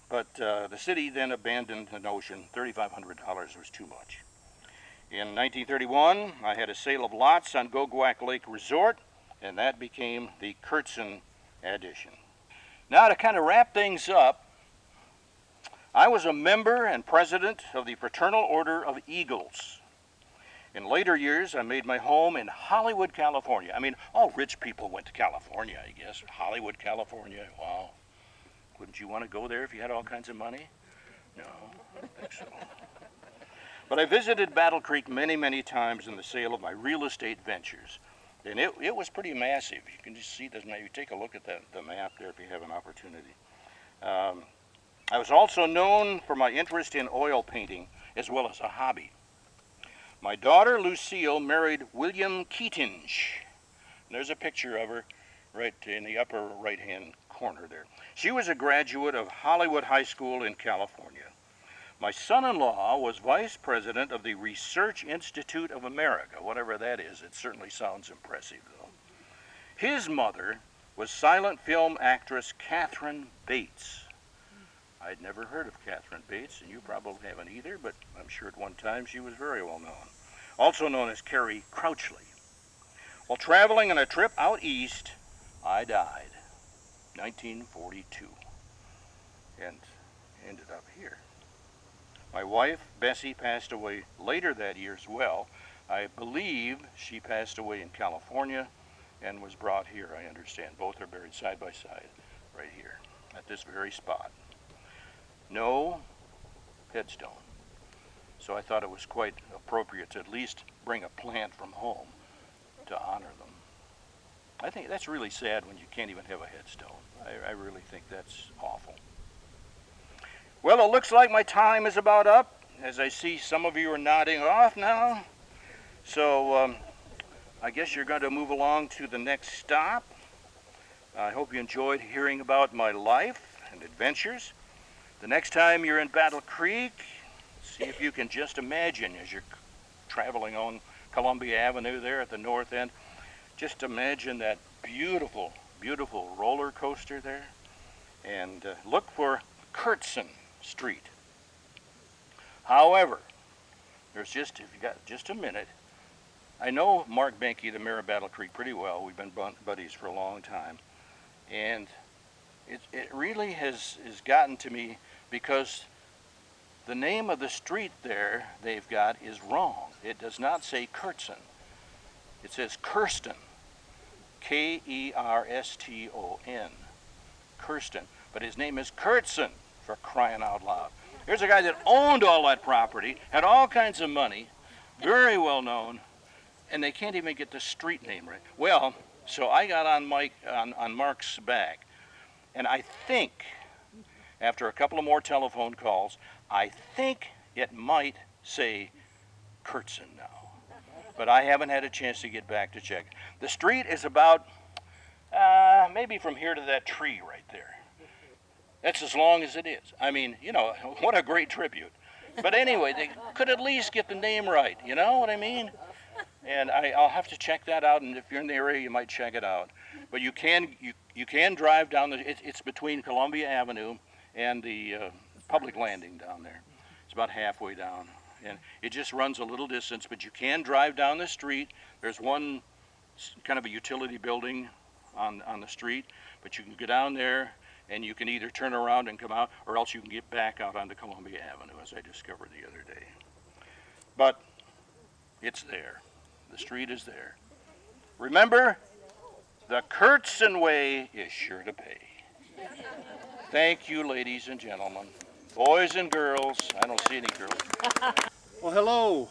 But the city then abandoned the notion. $3,500 was too much. In 1931, I had a sale of lots on Gogwak Lake Resort, and that became the Kurtzen addition. Now, to kind of wrap things up, I was a member and president of the Fraternal Order of Eagles. In later years, I made my home in Hollywood, California. I mean, all rich people went to California, I guess. Hollywood, California, wow. Wouldn't you want to go there if you had all kinds of money? No, I don't think so. But I visited Battle Creek many, many times in the sale of my real estate ventures. And it was pretty massive. You can just see this. Maybe take a look at the map there if you have an opportunity. I was also known for my interest in oil painting as well as a hobby. My daughter Lucille married William Keatinge. There's a picture of her right in the upper right-hand corner there. She was a graduate of Hollywood High School in California. My son-in-law was vice president of the Research Institute of America, whatever that is. It certainly sounds impressive, though. His mother was silent film actress Katharine Bates. I'd never heard of Katharine Bates, and you probably haven't either, but I'm sure at one time she was very well known. Also known as Carrie Crouchley. While traveling on a trip out east, I died, 1942, and ended up here. My wife, Bessie, passed away later that year as well. I believe she passed away in California and was brought here, I understand. Both are buried side by side right here at this very spot. No headstone. So I thought it was quite appropriate to at least bring a plant from home to honor them. I think that's really sad when you can't even have a headstone. I really think that's awful. Well, it looks like my time is about up, as I see some of you are nodding off now. So I guess you're going to move along to the next stop. I hope you enjoyed hearing about my life and adventures. The next time you're in Battle Creek, see if you can just imagine as you're traveling on Columbia Avenue there at the north end, just imagine that beautiful, beautiful roller coaster there. And look for Kurtzen Street. However, if you got just a minute, I know Mark Benke, the mayor of Battle Creek, pretty well. We've been buddies for a long time. And it really has gotten to me because the name of the street there they've got is wrong. It does not say Kurtzen. It says Kirsten. K-E-R-S-T-O-N. Kirsten. But his name is Kurtzen, for crying out loud. Here's a guy that owned all that property, had all kinds of money, very well known, and they can't even get the street name right. Well, so I got on Mark's back, and I think, after a couple of more telephone calls, I think it might say Kurtzen now. But I haven't had a chance to get back to check. The street is about, maybe from here to that tree right there. That's as long as it is. I mean, you know, what a great tribute. But anyway, they could at least get the name right, you know what I mean? And I'll have to check that out, and if you're in the area, you might check it out. But you can drive down it's between Columbia Avenue and the public landing down there. It's about halfway down. And it just runs a little distance, but you can drive down the street. There's one kind of a utility building on the street, but you can go down there and you can either turn around and come out, or else you can get back out onto Columbia Avenue, as I discovered the other day. But it's there. The street is there. Remember, the Kurtzen way is sure to pay. Thank you, ladies and gentlemen. Boys and girls. I don't see any girls. Well, hello.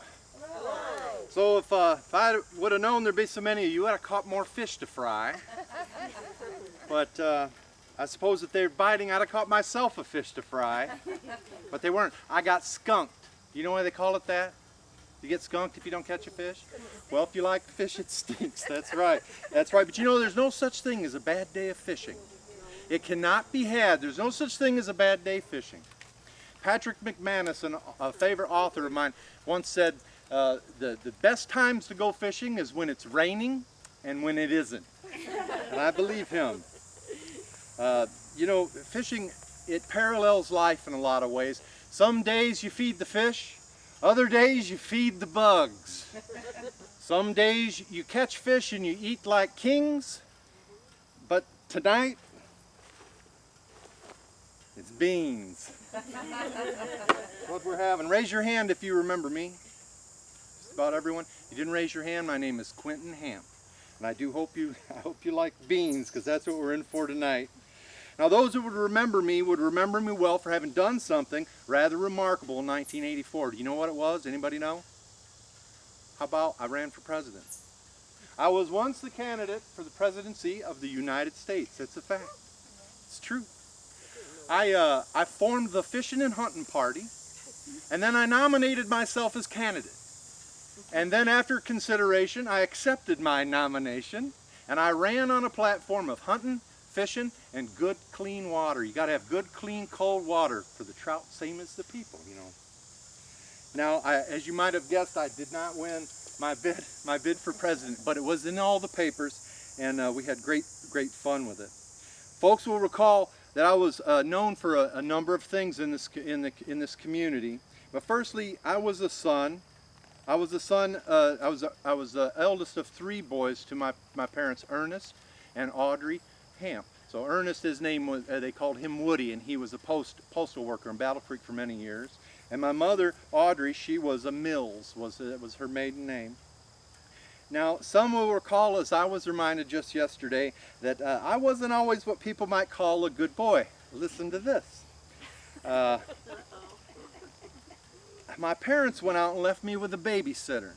So if I would have known there'd be so many of you, I'd have caught more fish to fry. But I suppose if they're biting, I'd have caught myself a fish to fry. But they weren't. I got skunked. Do you know why they call it that? You get skunked if you don't catch a fish? Well, if you like the fish, it stinks. That's right. That's right. But you know, there's no such thing as a bad day of fishing. It cannot be had. There's no such thing as a bad day fishing. Patrick McManus, a favorite author of mine, once said, the best times to go fishing is when it's raining and when it isn't. And I believe him. You know, fishing, it parallels life in a lot of ways. Some days you feed the fish, other days you feed the bugs. Some days you catch fish and you eat like kings, but tonight, it's beans. That's what we're having. Raise your hand if you remember me. Just about everyone. You didn't raise your hand. My name is Quentin Hamp, and I hope you like beans, because that's what we're in for tonight. Now, those who would remember me well for having done something rather remarkable in 1984. Do you know what it was? Anybody know? How about I ran for president? I was once the candidate for the presidency of the United States. It's a fact. It's true. I formed the Fishing and Hunting Party, and then I nominated myself as candidate. And then after consideration, I accepted my nomination, and I ran on a platform of hunting, fishing, and good clean water. You got to have good clean cold water for the trout, same as the people, you know. Now, as you might have guessed, I did not win my bid for president, but it was in all the papers, and we had great fun with it. Folks will recall that I was known for a number of things in this community. But firstly, I was the son. I was the eldest of 3 boys to my parents, Ernest and Audrey Hamp. So Ernest, his name was, they called him Woody, and he was a postal worker in Battle Creek for many years. And my mother, Audrey, she was a Mills, was her maiden name. Now, some will recall, as I was reminded just yesterday, that I wasn't always what people might call a good boy. Listen to this. My parents went out and left me with a babysitter.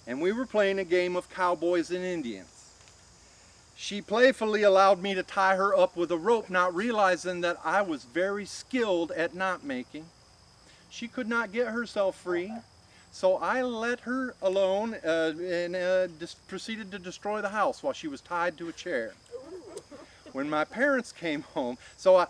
And we were playing a game of cowboys and Indians. She playfully allowed me to tie her up with a rope, not realizing that I was very skilled at knot making. She could not get herself free, so I let her alone and proceeded to destroy the house while she was tied to a chair. When my parents came home, so I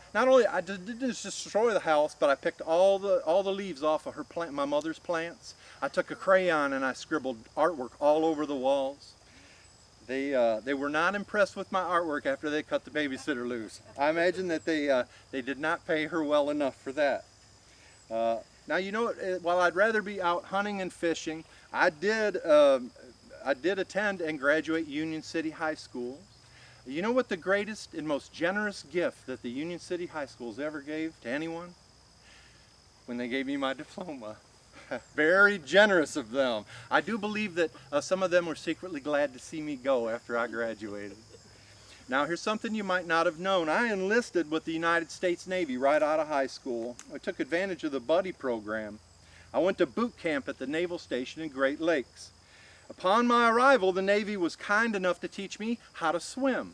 didn't just destroy the house, but I picked all the leaves off of my mother's plants. I took a crayon and I scribbled artwork all over the walls. They were not impressed with my artwork after they cut the babysitter loose. I imagine that they did not pay her well enough for that. Now, you know, while I'd rather be out hunting and fishing, I did attend and graduate Union City High School. You know what the greatest and most generous gift that the Union City High Schools ever gave to anyone? When they gave me my diploma. Very generous of them. I do believe that some of them were secretly glad to see me go after I graduated. Now, here's something you might not have known. I enlisted with the United States Navy right out of high school. I took advantage of the buddy program. I went to boot camp at the Naval Station in Great Lakes. Upon my arrival, the Navy was kind enough to teach me how to swim.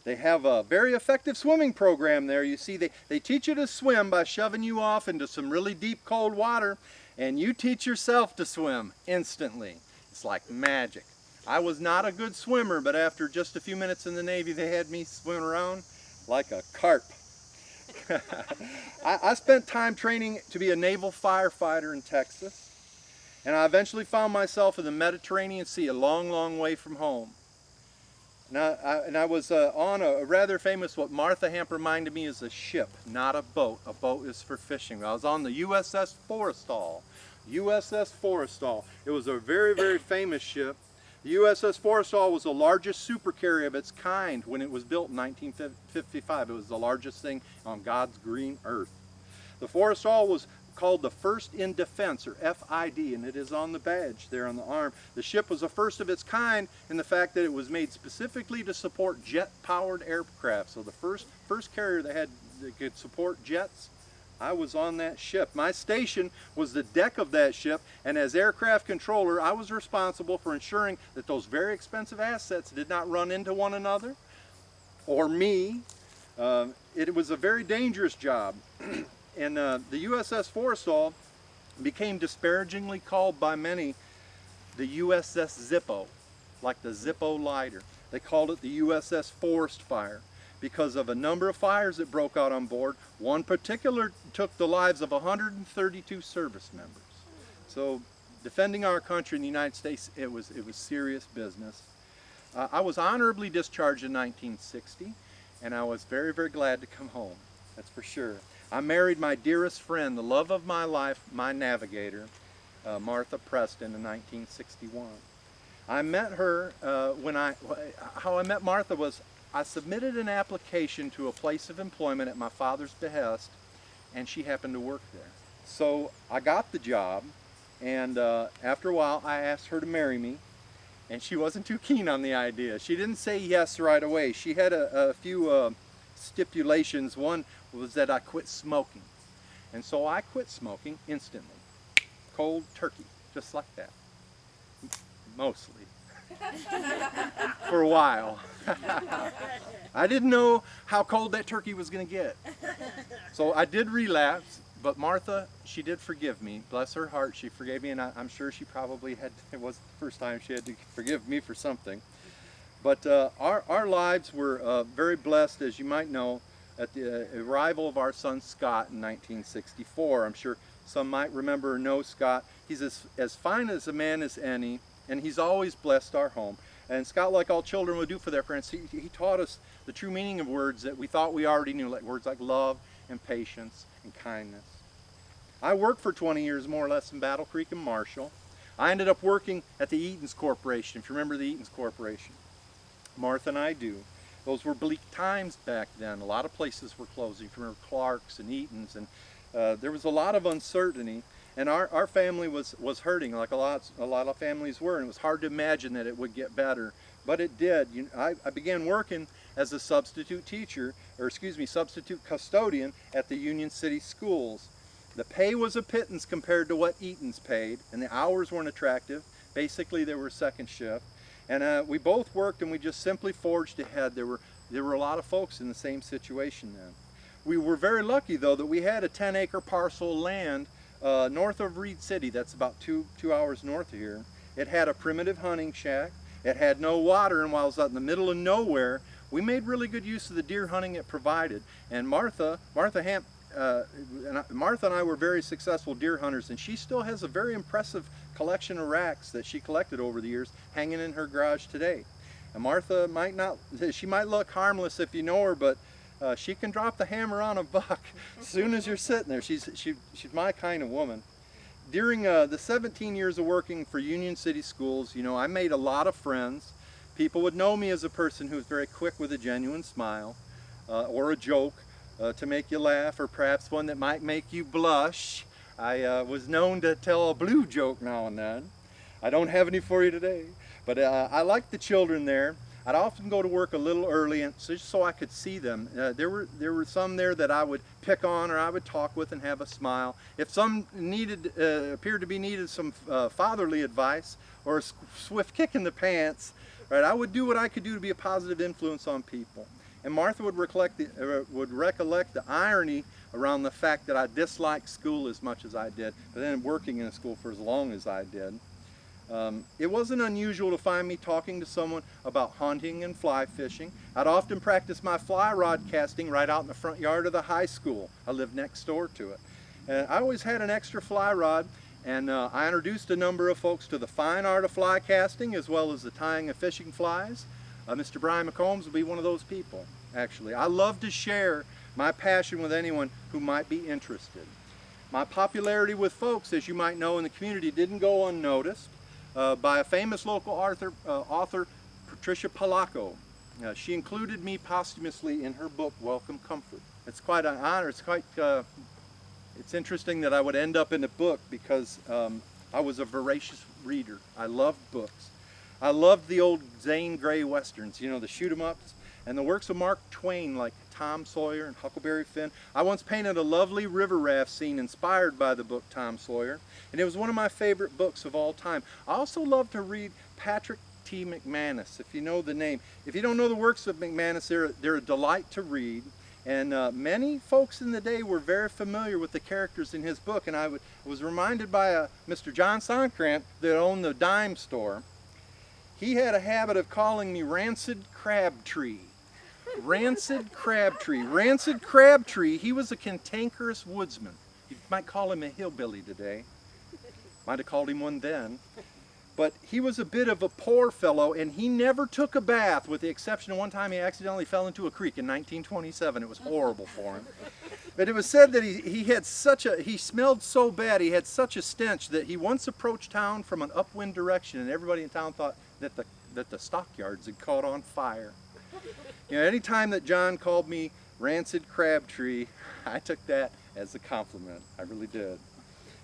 They have a very effective swimming program there. You see, they teach you to swim by shoving you off into some really deep cold water, and you teach yourself to swim instantly. It's like magic. I was not a good swimmer, but after just a few minutes in the Navy, they had me swimming around like a carp. I spent time training to be a naval firefighter in Texas, and I eventually found myself in the Mediterranean Sea, a long, long way from home. And I was on a rather famous, what Martha Hamp reminded me is a ship, not a boat. A boat is for fishing. I was on the USS Forrestal. USS Forrestal. It was a very, very famous ship. The USS Forrestal was the largest supercarrier of its kind when it was built in 1955. It was the largest thing on God's green earth. The Forrestal was called the First in Defense, or FID, and it is on the badge there on the arm. The ship was the first of its kind in the fact that it was made specifically to support jet-powered aircraft. So the first carrier that could support jets, I was on that ship. My station was the deck of that ship, and as aircraft controller, I was responsible for ensuring that those very expensive assets did not run into one another or me. It was a very dangerous job. And the USS Forrestal became disparagingly called by many the USS Zippo, like the Zippo lighter. They called it the USS Forest Fire because of a number of fires that broke out on board. One particular took the lives of 132 service members. So defending our country in the United States, it was serious business. I was honorably discharged in 1960, and I was very, very glad to come home, that's for sure. I married my dearest friend, the love of my life, my navigator, Martha Preston, in 1961. I met her how I met Martha was I submitted an application to a place of employment at my father's behest, and she happened to work there. So I got the job, and after a while I asked her to marry me, and she wasn't too keen on the idea. She didn't say yes right away. She had a few stipulations. One was that I quit smoking. And so I quit smoking instantly. Cold turkey, just like that. Mostly. For a while. I didn't know how cold that turkey was going to get. So I did relapse, but Martha, she did forgive me. Bless her heart, she forgave me, and I'm sure she probably had, it wasn't the first time she had to forgive me for something. But our lives were very blessed, as you might know, at the arrival of our son Scott in 1964. I'm sure some might remember or know Scott. He's as fine as a man as any, and he's always blessed our home. And Scott, like all children would do for their parents, he taught us the true meaning of words that we thought we already knew, like words like love and patience and kindness. I worked for 20 years more or less in Battle Creek and Marshall. I ended up working at the Eaton's Corporation, if you remember the Eaton's Corporation. Martha and I do. Those were bleak times back then. A lot of places were closing. If you remember Clark's and Eaton's, and there was a lot of uncertainty. And our family was hurting, like a lot of families were, and it was hard to imagine that it would get better, but it did. I began working as a substitute teacher, or excuse me, substitute custodian at the Union City schools. The pay was a pittance compared to what Eaton's paid, and the hours weren't attractive. Basically, they were second shift, and we both worked, and we just simply forged ahead. There were a lot of folks in the same situation then. We were very lucky, though, that we had a 10-acre parcel of land north of Reed City. That's about two hours north of here. It had a primitive hunting shack. It had no water, and while it was out in the middle of nowhere, we made really good use of the deer hunting it provided. And Martha and I were very successful deer hunters, and she still has a very impressive collection of racks that she collected over the years hanging in her garage today. And Martha she might look harmless if you know her, but she can drop the hammer on a buck as soon as you're sitting there. She's my kind of woman. During the 17 years of working for Union City Schools, I made a lot of friends. People would know me as a person who was very quick with a genuine smile, or a joke to make you laugh, or perhaps one that might make you blush. I was known to tell a blue joke now and then. I don't have any for you today, but I liked the children there. I'd often go to work a little early, and just so I could see them. There were some there that I would pick on, or I would talk with and have a smile. If some appeared to be needed some fatherly advice or a swift kick in the pants, right, I would do what I could do to be a positive influence on people. And Martha would recollect the irony around the fact that I disliked school as much as I did, but then working in a school for as long as I did. It wasn't unusual to find me talking to someone about hunting and fly fishing. I'd often practice my fly rod casting right out in the front yard of the high school. I lived next door to it. I always had an extra fly rod, and I introduced a number of folks to the fine art of fly casting as well as the tying of fishing flies. Mr. Brian McCombs would be one of those people, actually. I love to share my passion with anyone who might be interested. My popularity with folks, as you might know, in the community didn't go unnoticed. By a famous local author, Patricia Polacco. She included me posthumously in her book, Welcome Comfort. It's quite an honor. It's interesting that I would end up in a book because I was a voracious reader. I loved books. I loved the old Zane Grey Westerns, the shoot-'em-ups, and the works of Mark Twain like Tom Sawyer and Huckleberry Finn. I once painted a lovely river raft scene inspired by the book Tom Sawyer, and it was one of my favorite books of all time. I also love to read Patrick T. McManus, if you know the name. If you don't know the works of McManus, they're a delight to read, and many folks in the day were very familiar with the characters in his book, and I was reminded by Mr. John Sonkrant that owned the dime store. He had a habit of calling me Rancid Crabtree. Rancid Crabtree. Rancid Crabtree, he was a cantankerous woodsman. You might call him a hillbilly today. Might have called him one then. But he was a bit of a poor fellow, and he never took a bath, with the exception of one time he accidentally fell into a creek in 1927. It was horrible for him. But it was said that he smelled so bad, he had such a stench that he once approached town from an upwind direction, and everybody in town thought that the stockyards had caught on fire. You know, any time that John called me Rancid Crabtree, I took that as a compliment. I really did.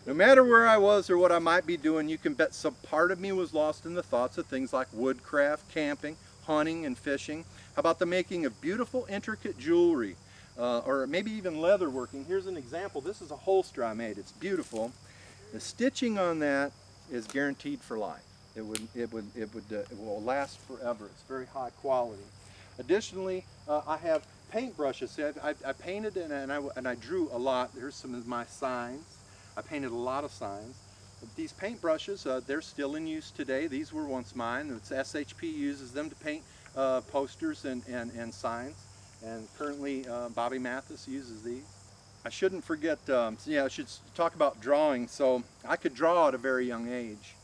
No matter where I was or what I might be doing, you can bet some part of me was lost in the thoughts of things like woodcraft, camping, hunting, and fishing. How about the making of beautiful, intricate jewelry, or maybe even leather working? Here's an example. This is a holster I made. It's beautiful. The stitching on that is guaranteed for life. It will last forever. It's very high quality. Additionally, I have paintbrushes. See, I painted and I drew a lot. Here's some of my signs. I painted a lot of signs. These paintbrushes, they're still in use today. These were once mine. It's SHP uses them to paint posters and signs. And currently, Bobby Mathis uses these. I shouldn't forget, I should talk about drawing. So I could draw at a very young age.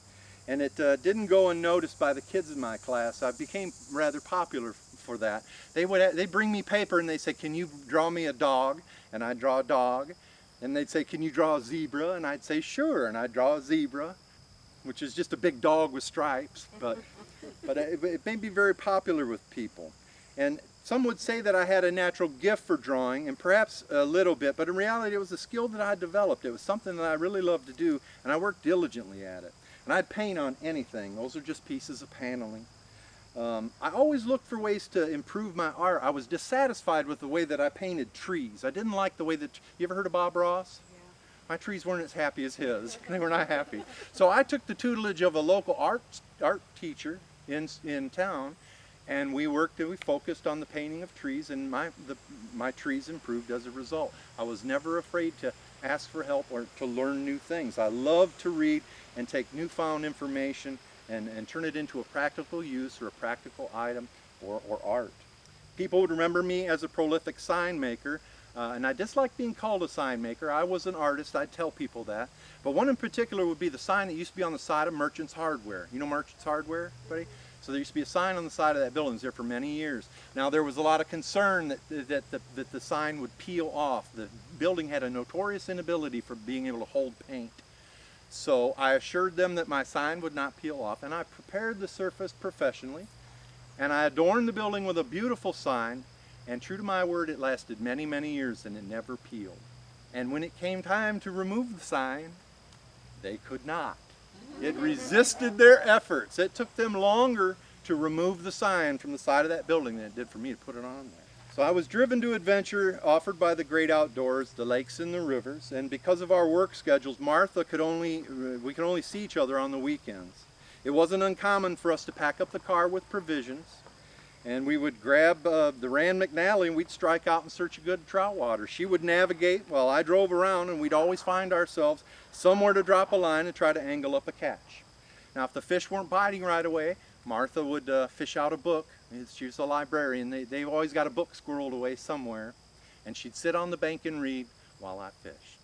And it didn't go unnoticed by the kids in my class. I became rather popular for that. They'd bring me paper and they'd say, "Can you draw me a dog?" And I'd draw a dog. And they'd say, "Can you draw a zebra?" And I'd say, "Sure." And I'd draw a zebra, which is just a big dog with stripes. But it made me very popular with people. And some would say that I had a natural gift for drawing, and perhaps a little bit, but in reality it was a skill that I developed. It was something that I really loved to do, and I worked diligently at it. And I'd paint on anything. Those are just pieces of paneling. I always looked for ways to improve my art. I was dissatisfied with the way that I painted trees. I didn't like the way that, you ever heard of Bob Ross? Yeah. My trees weren't as happy as his. They were not happy. So I took the tutelage of a local art teacher in town, and we focused on the painting of trees, and my trees improved as a result. I was never afraid to ask for help or to learn new things. I love to read and take newfound information and turn it into a practical use or a practical item or art. People would remember me as a prolific sign maker, and I dislike being called a sign maker. I was an artist, I'd tell people that. But one in particular would be the sign that used to be on the side of Merchant's Hardware. You know Merchant's Hardware, buddy? So there used to be a sign on the side of that building. It was there for many years. Now there was a lot of concern that the sign would peel off. The building had a notorious inability for being able to hold paint. So I assured them that my sign would not peel off, and I prepared the surface professionally, and I adorned the building with a beautiful sign, and true to my word, it lasted many, many years and it never peeled. And when it came time to remove the sign, they could not. It resisted their efforts. It took them longer to remove the sign from the side of that building than it did for me to put it on there. So I was driven to adventure offered by the great outdoors, the lakes and the rivers, and because of our work schedules, we could only see each other on the weekends. It wasn't uncommon for us to pack up the car with provisions, and we would grab the Rand McNally and we'd strike out in search of good trout water. She would navigate while I drove around, and we'd always find ourselves somewhere to drop a line and try to angle up a catch. Now if the fish weren't biting right away, Martha would fish out a book. She was a librarian. They've always got a book squirreled away somewhere. And she'd sit on the bank and read while I fished.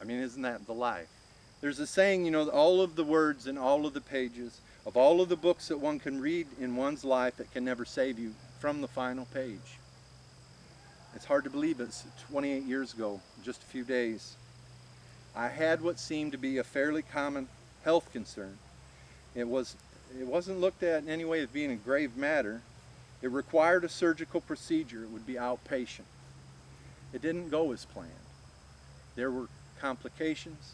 I mean, isn't that the life? There's a saying, you know, all of the words and all of the pages of all of the books that one can read in one's life that can never save you from the final page. It's hard to believe it's 28 years ago, just a few days. I had what seemed to be a fairly common health concern. It wasn't looked at in any way as being a grave matter. It required a surgical procedure. It would be outpatient. It didn't go as planned. There were complications,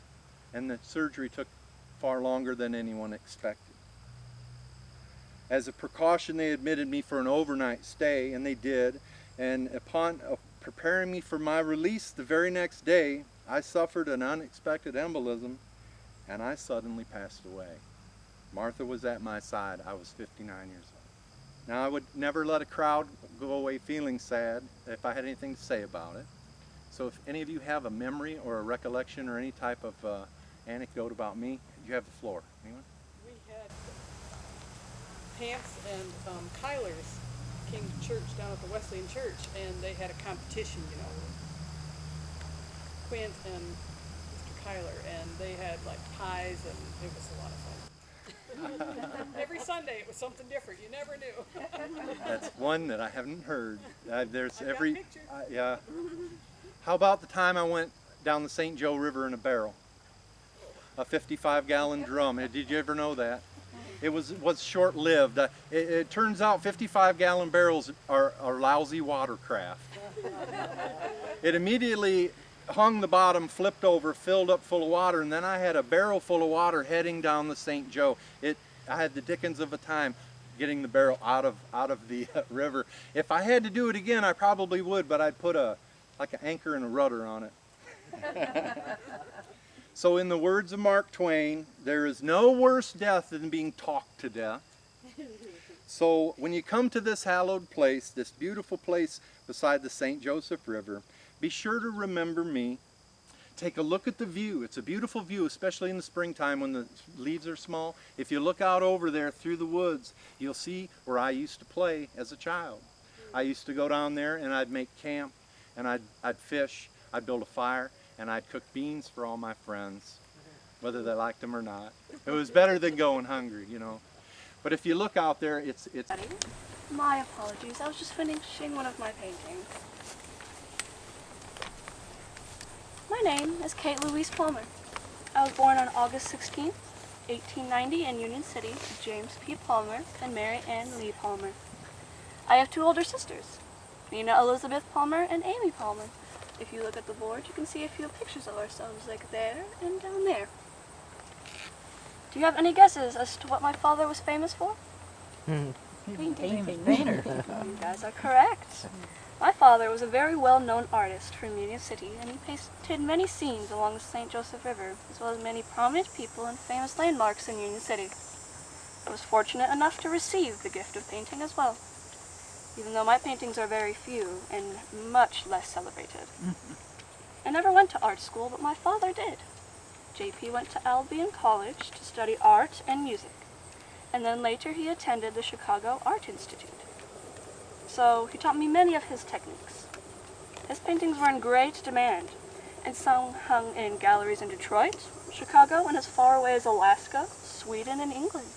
and the surgery took far longer than anyone expected. As a precaution, they admitted me for an overnight stay, and they did. And upon preparing me for my release the very next day, I suffered an unexpected embolism, and I suddenly passed away. Martha was at my side. I was 59 years old. Now, I would never let a crowd go away feeling sad if I had anything to say about it. So if any of you have a memory or a recollection or any type of anecdote about me, you have the floor. Anyone? We had Pants and Kyler's came to church down at the Wesleyan Church, and they had a competition, you know, Quint and Mr. Kyler, and they had like pies, and it was a lot of fun. Every Sunday it was something different. You never knew. That's one that I haven't heard. There's I've every got pictures. yeah. How about the time I went down the St. Joe River in a barrel? A 55-gallon drum. Did you ever know that? it was short-lived. It turns out 55-gallon barrels are lousy watercraft. It immediately hung the bottom, flipped over, filled up full of water, and then I had a barrel full of water heading down the St. Joe. I had the dickens of a time getting the barrel out of the river. If I had to do it again, I probably would, but I'd put like an anchor and a rudder on it. So in the words of Mark Twain, there is no worse death than being talked to death. So when you come to this hallowed place, this beautiful place beside the St. Joseph River, be sure to remember me. Take a look at the view. It's a beautiful view, especially in the springtime when the leaves are small. If you look out over there through the woods, you'll see where I used to play as a child. I used to go down there and I'd make camp, and I'd fish, I'd build a fire, and I'd cook beans for all my friends, whether they liked them or not. It was better than going hungry, you know. But if you look out there, it's... My apologies, I was just finishing one of my paintings. My name is Kate Louise Palmer. I was born on August 16th, 1890 in Union City to James P. Palmer and Mary Ann Lee Palmer. I have two older sisters, Nina Elizabeth Palmer and Amy Palmer. If you look at the board, you can see a few pictures of ourselves, like there and down there. Do you have any guesses as to what my father was famous for? Painting. You guys are correct. My father was a very well-known artist from Union City, and he painted many scenes along the St. Joseph River, as well as many prominent people and famous landmarks in Union City. I was fortunate enough to receive the gift of painting as well, even though my paintings are very few and much less celebrated. I never went to art school, but my father did. JP went to Albion College to study art and music, and then later he attended the Chicago Art Institute. So he taught me many of his techniques. His paintings were in great demand, and some hung in galleries in Detroit, Chicago, and as far away as Alaska, Sweden, and England.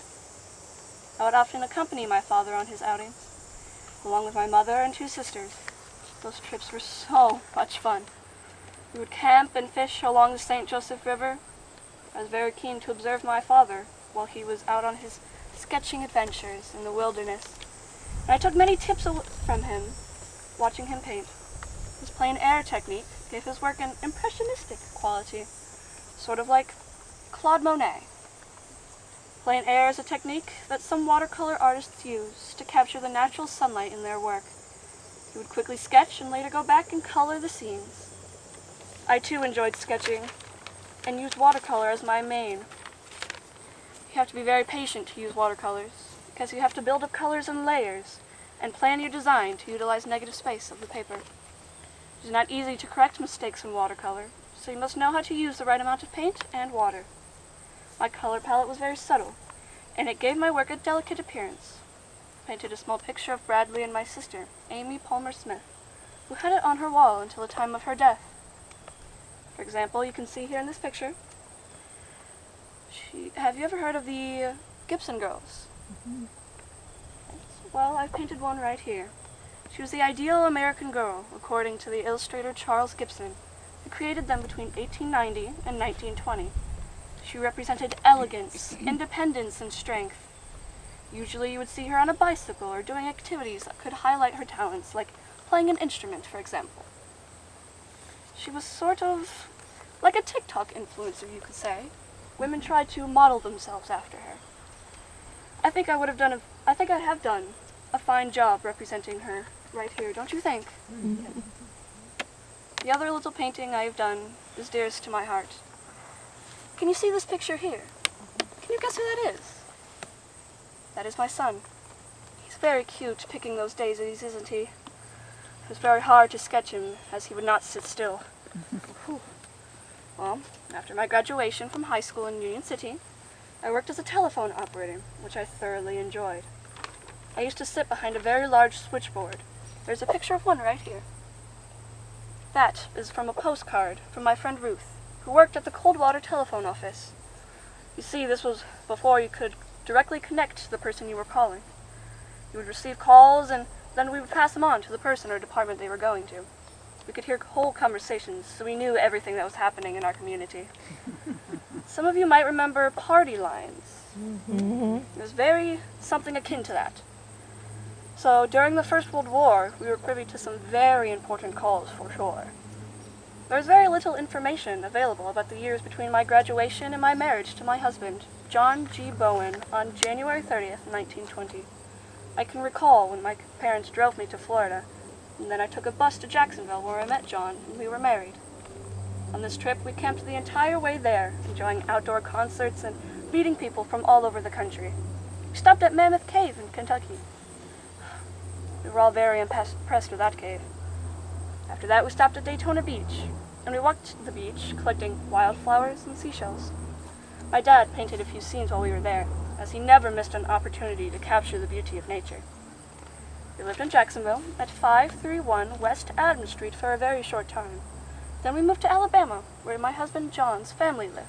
I would often accompany my father on his outings, along with my mother and two sisters. Those trips were so much fun. We would camp and fish along the St. Joseph River. I was very keen to observe my father while he was out on his sketching adventures in the wilderness. And I took many tips from him, watching him paint. His plein air technique gave his work an impressionistic quality, sort of like Claude Monet. Plein air is a technique that some watercolor artists use to capture the natural sunlight in their work. He would quickly sketch and later go back and color the scenes. I too enjoyed sketching and used watercolor as my main. You have to be very patient to use watercolors, because you have to build up colors in layers and plan your design to utilize negative space of the paper. It is not easy to correct mistakes in watercolor, so you must know how to use the right amount of paint and water. My color palette was very subtle, and it gave my work a delicate appearance. I painted a small picture of Bradley and my sister, Amy Palmer Smith, who had it on her wall until the time of her death. For example, you can see here in this picture, have you ever heard of the Gibson girls? Well, I've painted one right here. She was the ideal American girl, according to the illustrator Charles Gibson, who created them between 1890 and 1920. She represented elegance, independence, and strength. Usually you would see her on a bicycle or doing activities that could highlight her talents, like playing an instrument, for example. She was sort of like a TikTok influencer, you could say. Women tried to model themselves after her. I think I have done a fine job representing her right here, don't you think? The other little painting I have done is dearest to my heart. Can you see this picture here? Can you guess who that is? That is my son. He's very cute, picking those daisies, isn't he? It was very hard to sketch him, as he would not sit still. Well, after my graduation from high school in Union City, I worked as a telephone operator, which I thoroughly enjoyed. I used to sit behind a very large switchboard. There's a picture of one right here. That is from a postcard from my friend Ruth, who worked at the Coldwater telephone office. You see, this was before you could directly connect to the person you were calling. You would receive calls, and then we would pass them on to the person or department they were going to. We could hear whole conversations, so we knew everything that was happening in our community. Some of you might remember party lines. It was very something akin to that. So during the First World War, we were privy to some very important calls for sure. There was very little information available about the years between my graduation and my marriage to my husband, John G. Bowen, on January 30th, 1920. I can recall when my parents drove me to Florida, and then I took a bus to Jacksonville where I met John, and we were married. On this trip, we camped the entire way there, enjoying outdoor concerts and meeting people from all over the country. We stopped at Mammoth Cave in Kentucky. We were all very impressed with that cave. After that, we stopped at Daytona Beach, and we walked the beach, collecting wildflowers and seashells. My dad painted a few scenes while we were there, as he never missed an opportunity to capture the beauty of nature. We lived in Jacksonville at 531 West Adams Street for a very short time. Then we moved to Alabama, where my husband John's family lived.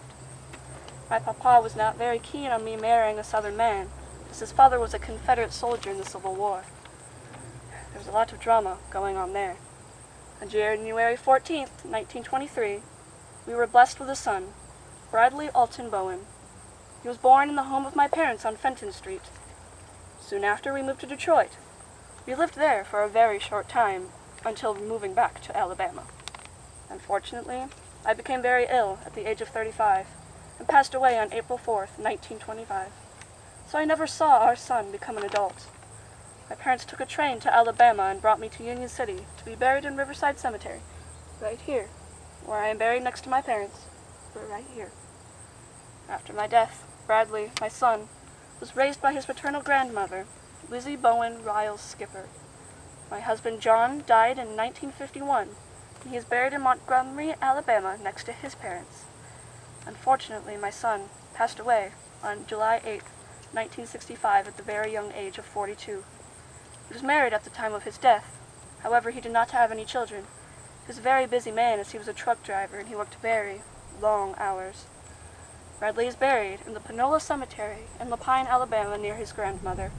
My papa was not very keen on me marrying a Southern man, as his father was a Confederate soldier in the Civil War. There was a lot of drama going on there. On January 14th, 1923, we were blessed with a son, Bradley Alton Bowen. He was born in the home of my parents on Fenton Street. Soon after, we moved to Detroit. We lived there for a very short time, until moving back to Alabama. Unfortunately, I became very ill at the age of 35, and passed away on April 4th, 1925. So I never saw our son become an adult. My parents took a train to Alabama and brought me to Union City to be buried in Riverside Cemetery, right here, where I am buried next to my parents, right here. After my death, Bradley, my son, was raised by his paternal grandmother, Lizzie Bowen Riles Skipper. My husband John died in 1951, and he is buried in Montgomery, Alabama, next to his parents. Unfortunately, my son passed away on July 8, 1965, at the very young age of 42. He was married at the time of his death. However, he did not have any children. He was a very busy man, as he was a truck driver and he worked very long hours. Bradley is buried in the Panola Cemetery in Lapine, Alabama, near his grandmother.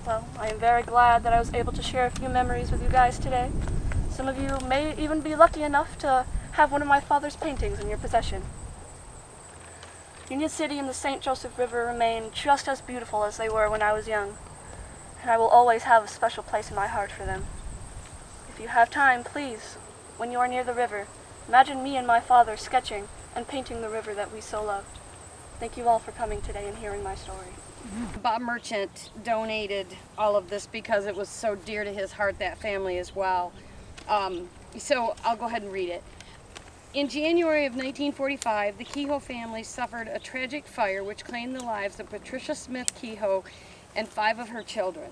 Well, I am very glad that I was able to share a few memories with you guys today. Some of you may even be lucky enough to have one of my father's paintings in your possession. Union City and the St. Joseph River remain just as beautiful as they were when I was young, and I will always have a special place in my heart for them. If you have time, please, when you are near the river, imagine me and my father sketching and painting the river that we so loved. Thank you all for coming today and hearing my story. Bob Merchant donated all of this because it was so dear to his heart, that family as well. So I'll go ahead and read it. In January of 1945, the Kehoe family suffered a tragic fire which claimed the lives of Patricia Smith Kehoe and 5 of her children.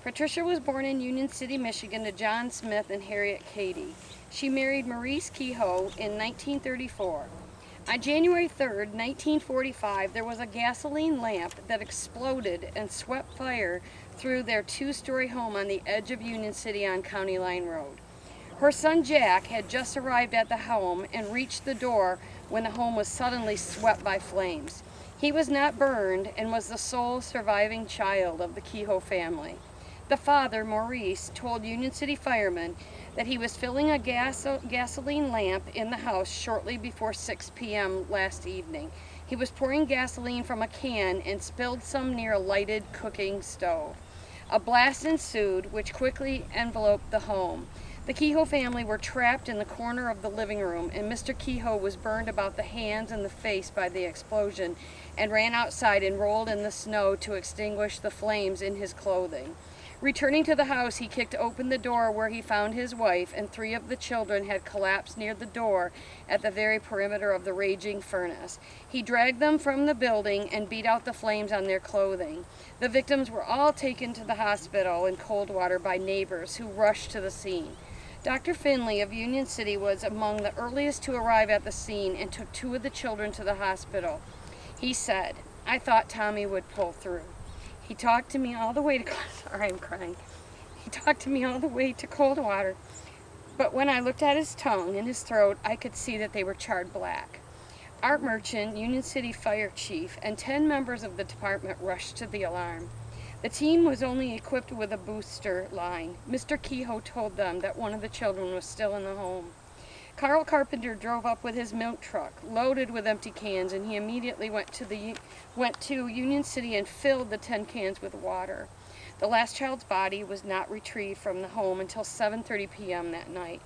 Patricia was born in Union City, Michigan to John Smith and Harriet Cady. She married Maurice Kehoe in 1934. On January 3rd, 1945, there was a gasoline lamp that exploded and swept fire through their 2-story home on the edge of Union City on County Line Road. Her son Jack had just arrived at the home and reached the door when the home was suddenly swept by flames. He was not burned and was the sole surviving child of the Kehoe family. The father, Maurice, told Union City firemen that he was filling a gasoline lamp in the house shortly before 6 p.m. last evening. He was pouring gasoline from a can and spilled some near a lighted cooking stove. A blast ensued, which quickly enveloped the home. The Kehoe family were trapped in the corner of the living room, and Mr. Kehoe was burned about the hands and the face by the explosion and ran outside and rolled in the snow to extinguish the flames in his clothing. Returning to the house, he kicked open the door where he found his wife, and 3 of the children had collapsed near the door at the very perimeter of the raging furnace. He dragged them from the building and beat out the flames on their clothing. The victims were all taken to the hospital in Coldwater by neighbors who rushed to the scene. Dr. Finley of Union City was among the earliest to arrive at the scene and took 2 of the children to the hospital. He said, "I thought Tommy would pull through. He talked to me all the way to, sorry, I'm crying. He talked to me all the way to Coldwater, but when I looked at his tongue and his throat, I could see that they were charred black." Art Merchant, Union City Fire Chief, and 10 members of the department rushed to the alarm. The team was only equipped with a booster line. Mr. Kehoe told them that one of the children was still in the home. Carl Carpenter drove up with his milk truck loaded with empty cans, and he immediately went to Union City and filled the 10 cans with water. The last child's body was not retrieved from the home until 7:30 p.m. that night.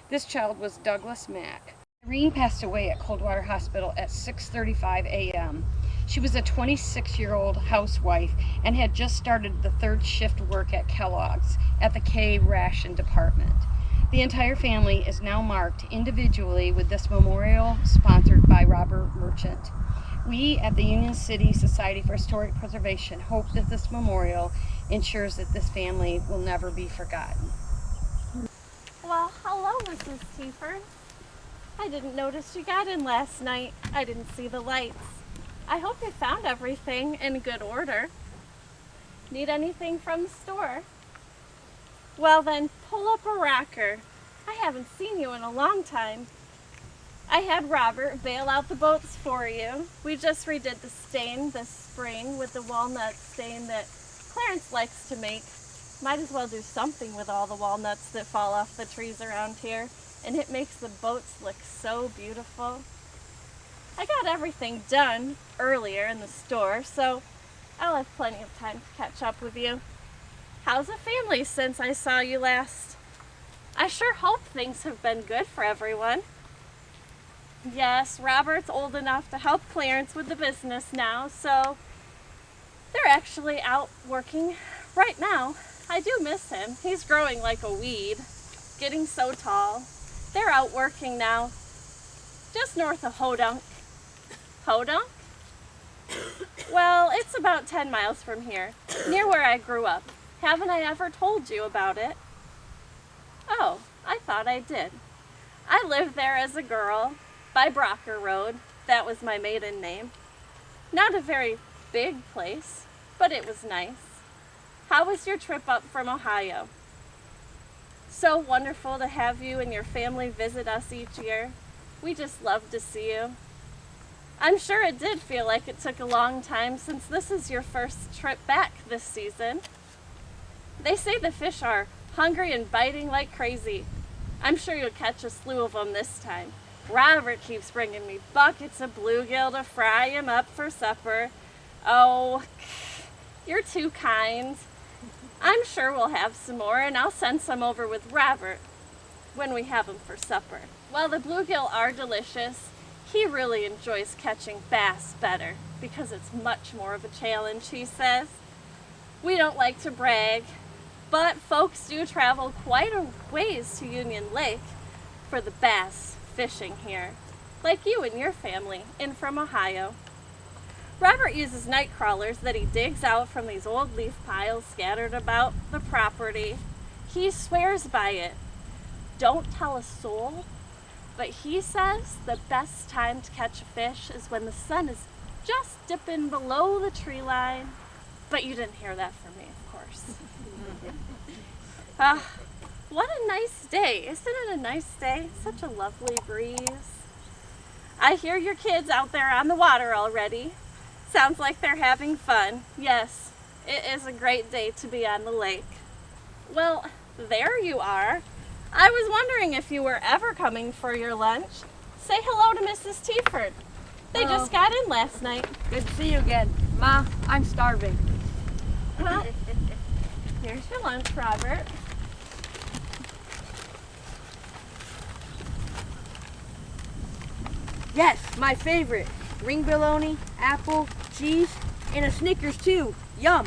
This child was Douglas Mack. Irene passed away at Coldwater Hospital at 6:35 a.m. She was a 26-year-old housewife and had just started the third shift work at Kellogg's at the K ration department. The entire family is now marked individually with this memorial sponsored by Robert Merchant. We at the Union City Society for Historic Preservation hope that this memorial ensures that this family will never be forgotten. Well, hello, Mrs. Tieford. I didn't notice you got in last night. I didn't see the lights. I hope you found everything in good order. Need anything from the store? Well then, pull up a rocker. I haven't seen you in a long time. I had Robert bail out the boats for you. We just redid the stain this spring with the walnut stain that Clarence likes to make. Might as well do something with all the walnuts that fall off the trees around here, and it makes the boats look so beautiful. I got everything done earlier in the store, so I'll have plenty of time to catch up with you. How's the family since I saw you last? I sure hope things have been good for everyone. Yes, Robert's old enough to help Clarence with the business now, so they're actually out working right now. I do miss him. He's growing like a weed, getting so tall. They're out working now, just north of Hodunk. Hodunk? Well, it's about 10 miles from here, near where I grew up. Haven't I ever told you about it? Oh, I thought I did. I lived there as a girl, by Brocker Road. That was my maiden name. Not a very big place, but it was nice. How was your trip up from Ohio? So wonderful to have you and your family visit us each year. We just love to see you. I'm sure it did feel like it took a long time since this is your first trip back this season. They say the fish are hungry and biting like crazy. I'm sure you'll catch a slew of them this time. Robert keeps bringing me buckets of bluegill to fry him up for supper. Oh, you're too kind. I'm sure we'll have some more, and I'll send some over with Robert when we have them for supper. While the bluegill are delicious, he really enjoys catching bass better because it's much more of a challenge, he says. We don't like to brag, but folks do travel quite a ways to Union Lake for the bass fishing here, like you and your family in from Ohio. Robert uses night crawlers that he digs out from these old leaf piles scattered about the property. He swears by it. Don't tell a soul, but he says the best time to catch a fish is when the sun is just dipping below the tree line. But you didn't hear that from me, of course. What a nice day. Isn't it a nice day? Such a lovely breeze. I hear your kids out there on the water already. Sounds like they're having fun. Yes, it is a great day to be on the lake. Well, there you are. I was wondering if you were ever coming for your lunch. Say hello to Mrs. Tieford. They just got in last night. Good to see you again. Ma, I'm starving. Well, here's your lunch, Robert. Yes, my favorite. Ring bologna, apple, cheese, and a Snickers too. Yum.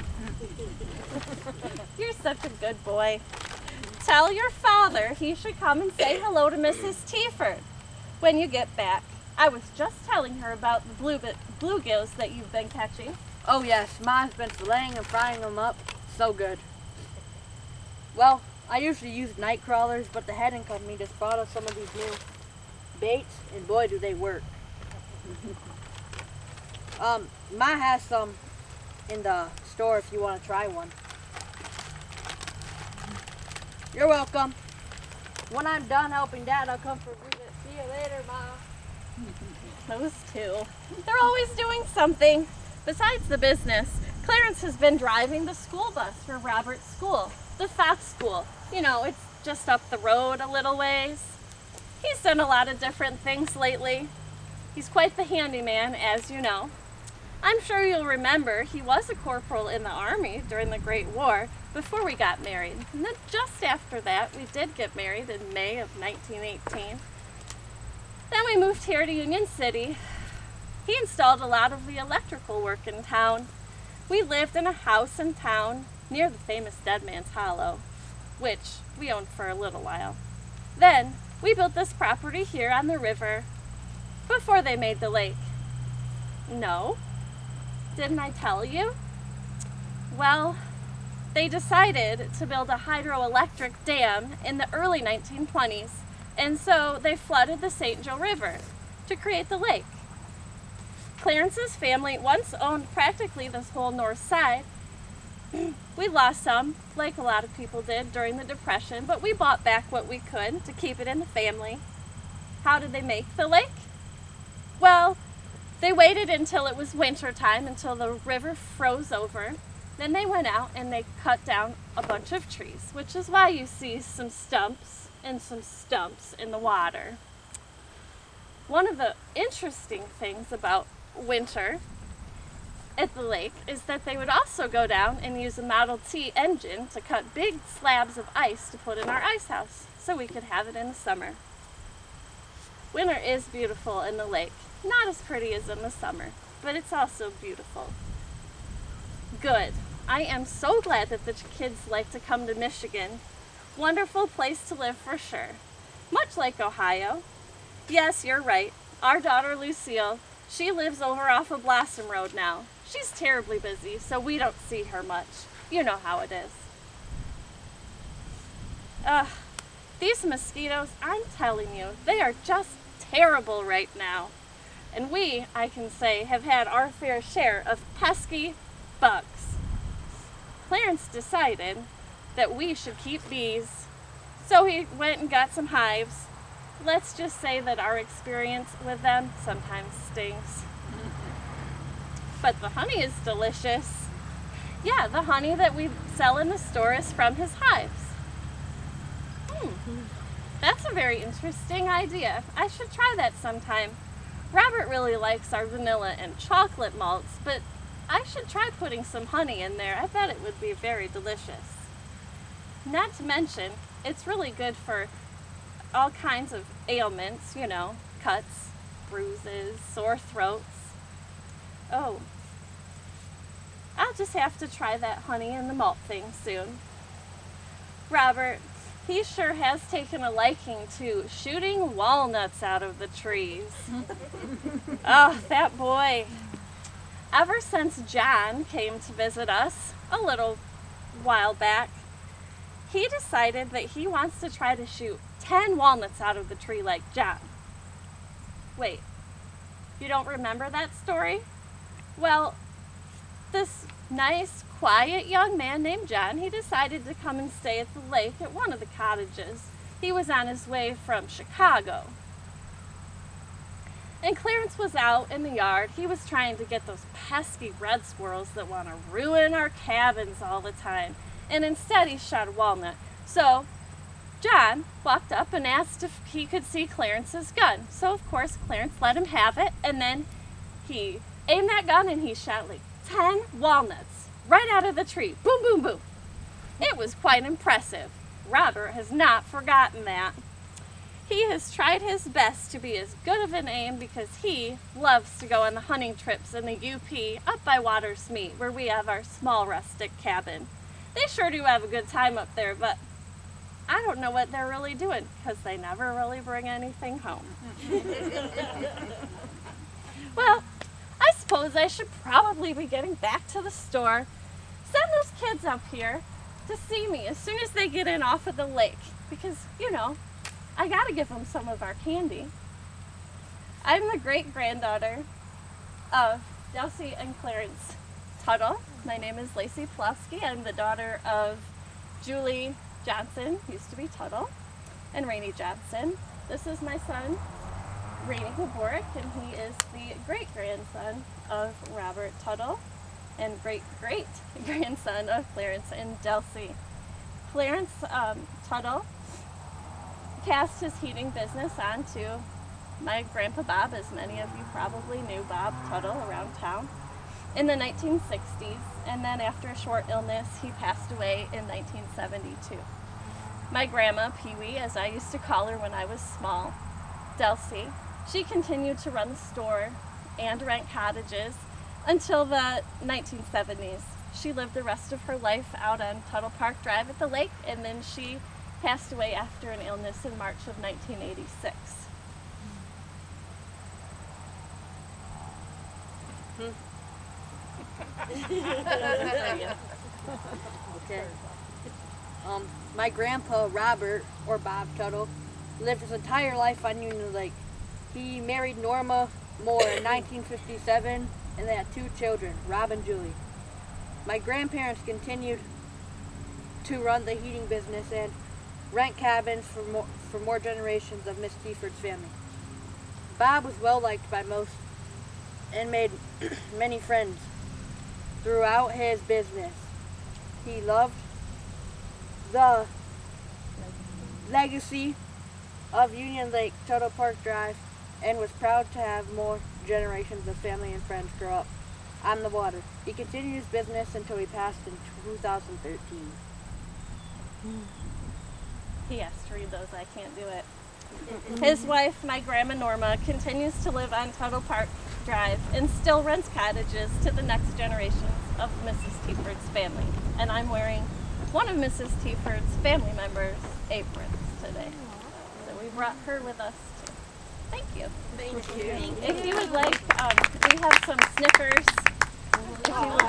You're such a good boy. Tell your father he should come and say hello to Mrs. Tieford when you get back. I was just telling her about the bluegills that you've been catching. Oh yes, Ma's been filleting and frying them up. So good. Well, I usually use night crawlers, but the Heading Company just brought us some of these new baits, and boy do they work. Ma has some in the store if you want to try one. You're welcome. When I'm done helping Dad, I'll come for a visit. See you later, Ma. Those two. They're always doing something. Besides the business, Clarence has been driving the school bus for Robert's school, the Fox School. You know, it's just up the road a little ways. He's done a lot of different things lately. He's quite the handyman, as you know. I'm sure you'll remember he was a corporal in the Army during the Great War before we got married. And then just after that, we did get married in May of 1918. Then we moved here to Union City. He installed a lot of the electrical work in town. We lived in a house in town near the famous Dead Man's Hollow, which we owned for a little while. Then we built this property here on the river before they made the lake. No? Didn't I tell you? Well, they decided to build a hydroelectric dam in the early 1920s, and so they flooded the St. Joe River to create the lake. Clarence's family once owned practically this whole north side. We lost some, like a lot of people did during the Depression, but we bought back what we could to keep it in the family. How did they make the lake? Well, they waited until it was winter time, until the river froze over. Then they went out and they cut down a bunch of trees, which is why you see some stumps and some stumps in the water. One of the interesting things about winter at the lake is that they would also go down and use a Model T engine to cut big slabs of ice to put in our ice house so we could have it in the summer. Winter is beautiful in the lake. Not as pretty as in the summer, but it's also beautiful. Good. I am so glad that the kids like to come to Michigan. Wonderful place to live for sure. Much like Ohio. Yes, you're right. Our daughter Lucille, she lives over off of Blossom Road now. She's terribly busy, so we don't see her much. You know how it is. These mosquitoes, I'm telling you, they are just terrible right now. And we, I can say, have had our fair share of pesky bugs. Clarence decided that we should keep bees, so he went and got some hives. Let's just say that our experience with them sometimes stings. But the honey is delicious. Yeah, the honey that we sell in the store is from his hives. That's a very interesting idea. I should try that sometime. Robert really likes our vanilla and chocolate malts, but I should try putting some honey in there. I bet it would be very delicious. Not to mention, it's really good for all kinds of ailments, you know, cuts, bruises, sore throats. Oh, I'll just have to try that honey and the malt thing soon. Robert, he sure has taken a liking to shooting walnuts out of the trees. Oh, that boy. Ever since John came to visit us a little while back, he decided that he wants to try to shoot 10 walnuts out of the tree like John. Wait, you don't remember that story? Well, this nice, quiet young man named John, he decided to come and stay at the lake at one of the cottages. He was on his way from Chicago. And Clarence was out in the yard. He was trying to get those pesky red squirrels that want to ruin our cabins all the time. And instead he shot a walnut. So John walked up and asked if he could see Clarence's gun. So of course Clarence let him have it, and then he aimed that gun and he shot like 10 walnuts right out of the tree. Boom, boom, boom. It was quite impressive. Robert has not forgotten that. He has tried his best to be as good of an aim because he loves to go on the hunting trips in the UP up by Watersmeet, where we have our small rustic cabin. They sure do have a good time up there, but I don't know what they're really doing because they never really bring anything home. Well, I suppose I should probably be getting back to the store. Send those kids up here to see me as soon as they get in off of the lake because, you know, I gotta give them some of our candy. I'm the great-granddaughter of Delcy and Clarence Tuttle. My name is Lacey Pulaski. I'm the daughter of Julie Johnson, used to be Tuttle, and Rainey Johnson. This is my son, Rainey Borick, and he is the great-grandson of Robert Tuttle and great-great-grandson of Clarence and Delcy. Clarence Tuttle passed his heating business on to my Grandpa Bob, as many of you probably knew Bob Tuttle around town, in the 1960s, and then after a short illness, he passed away in 1972. My grandma, Pee-wee, as I used to call her when I was small, Delcy, she continued to run the store and rent cottages until the 1970s. She lived the rest of her life out on Tuttle Park Drive at the lake, and then she passed away after an illness in March of 1986. Okay. My grandpa, Robert, or Bob Tuttle, lived his entire life on Union Lake. He married Norma Moore in 1957, and they had 2 children, Rob and Julie. My grandparents continued to run the heating business and rent cabins for more generations of Miss Tieford's family. Bob was well liked by most and made many friends throughout his business. He loved the legacy of Union Lake, Tuttle Park Drive, and was proud to have more generations of family and friends grow up on the water. He continued his business until he passed in 2013. He has to read those, I can't do it. His wife, my Grandma Norma, continues to live on Tuttle Park Drive and still rents cottages to the next generations of Mrs. Tieford's family. And I'm wearing one of Mrs. Tieford's family members' aprons today. So we brought her with us too. Thank you. Thank you. If you would like, we have some Snickers.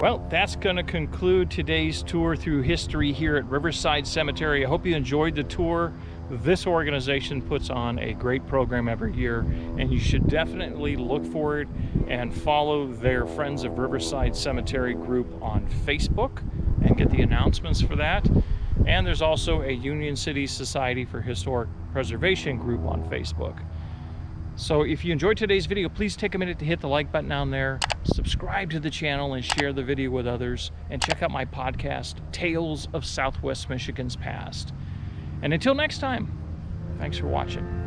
Well, that's going to conclude today's tour through history here at Riverside Cemetery. I hope you enjoyed the tour. This organization puts on a great program every year, and you should definitely look for it and follow their Friends of Riverside Cemetery group on Facebook and get the announcements for that. And there's also a Union City Society for Historic Preservation group on Facebook. So if you enjoyed today's video, please take a minute to hit the like button down there, subscribe to the channel and share the video with others, and check out my podcast, Tales of Southwest Michigan's Past. And until next time, thanks for watching.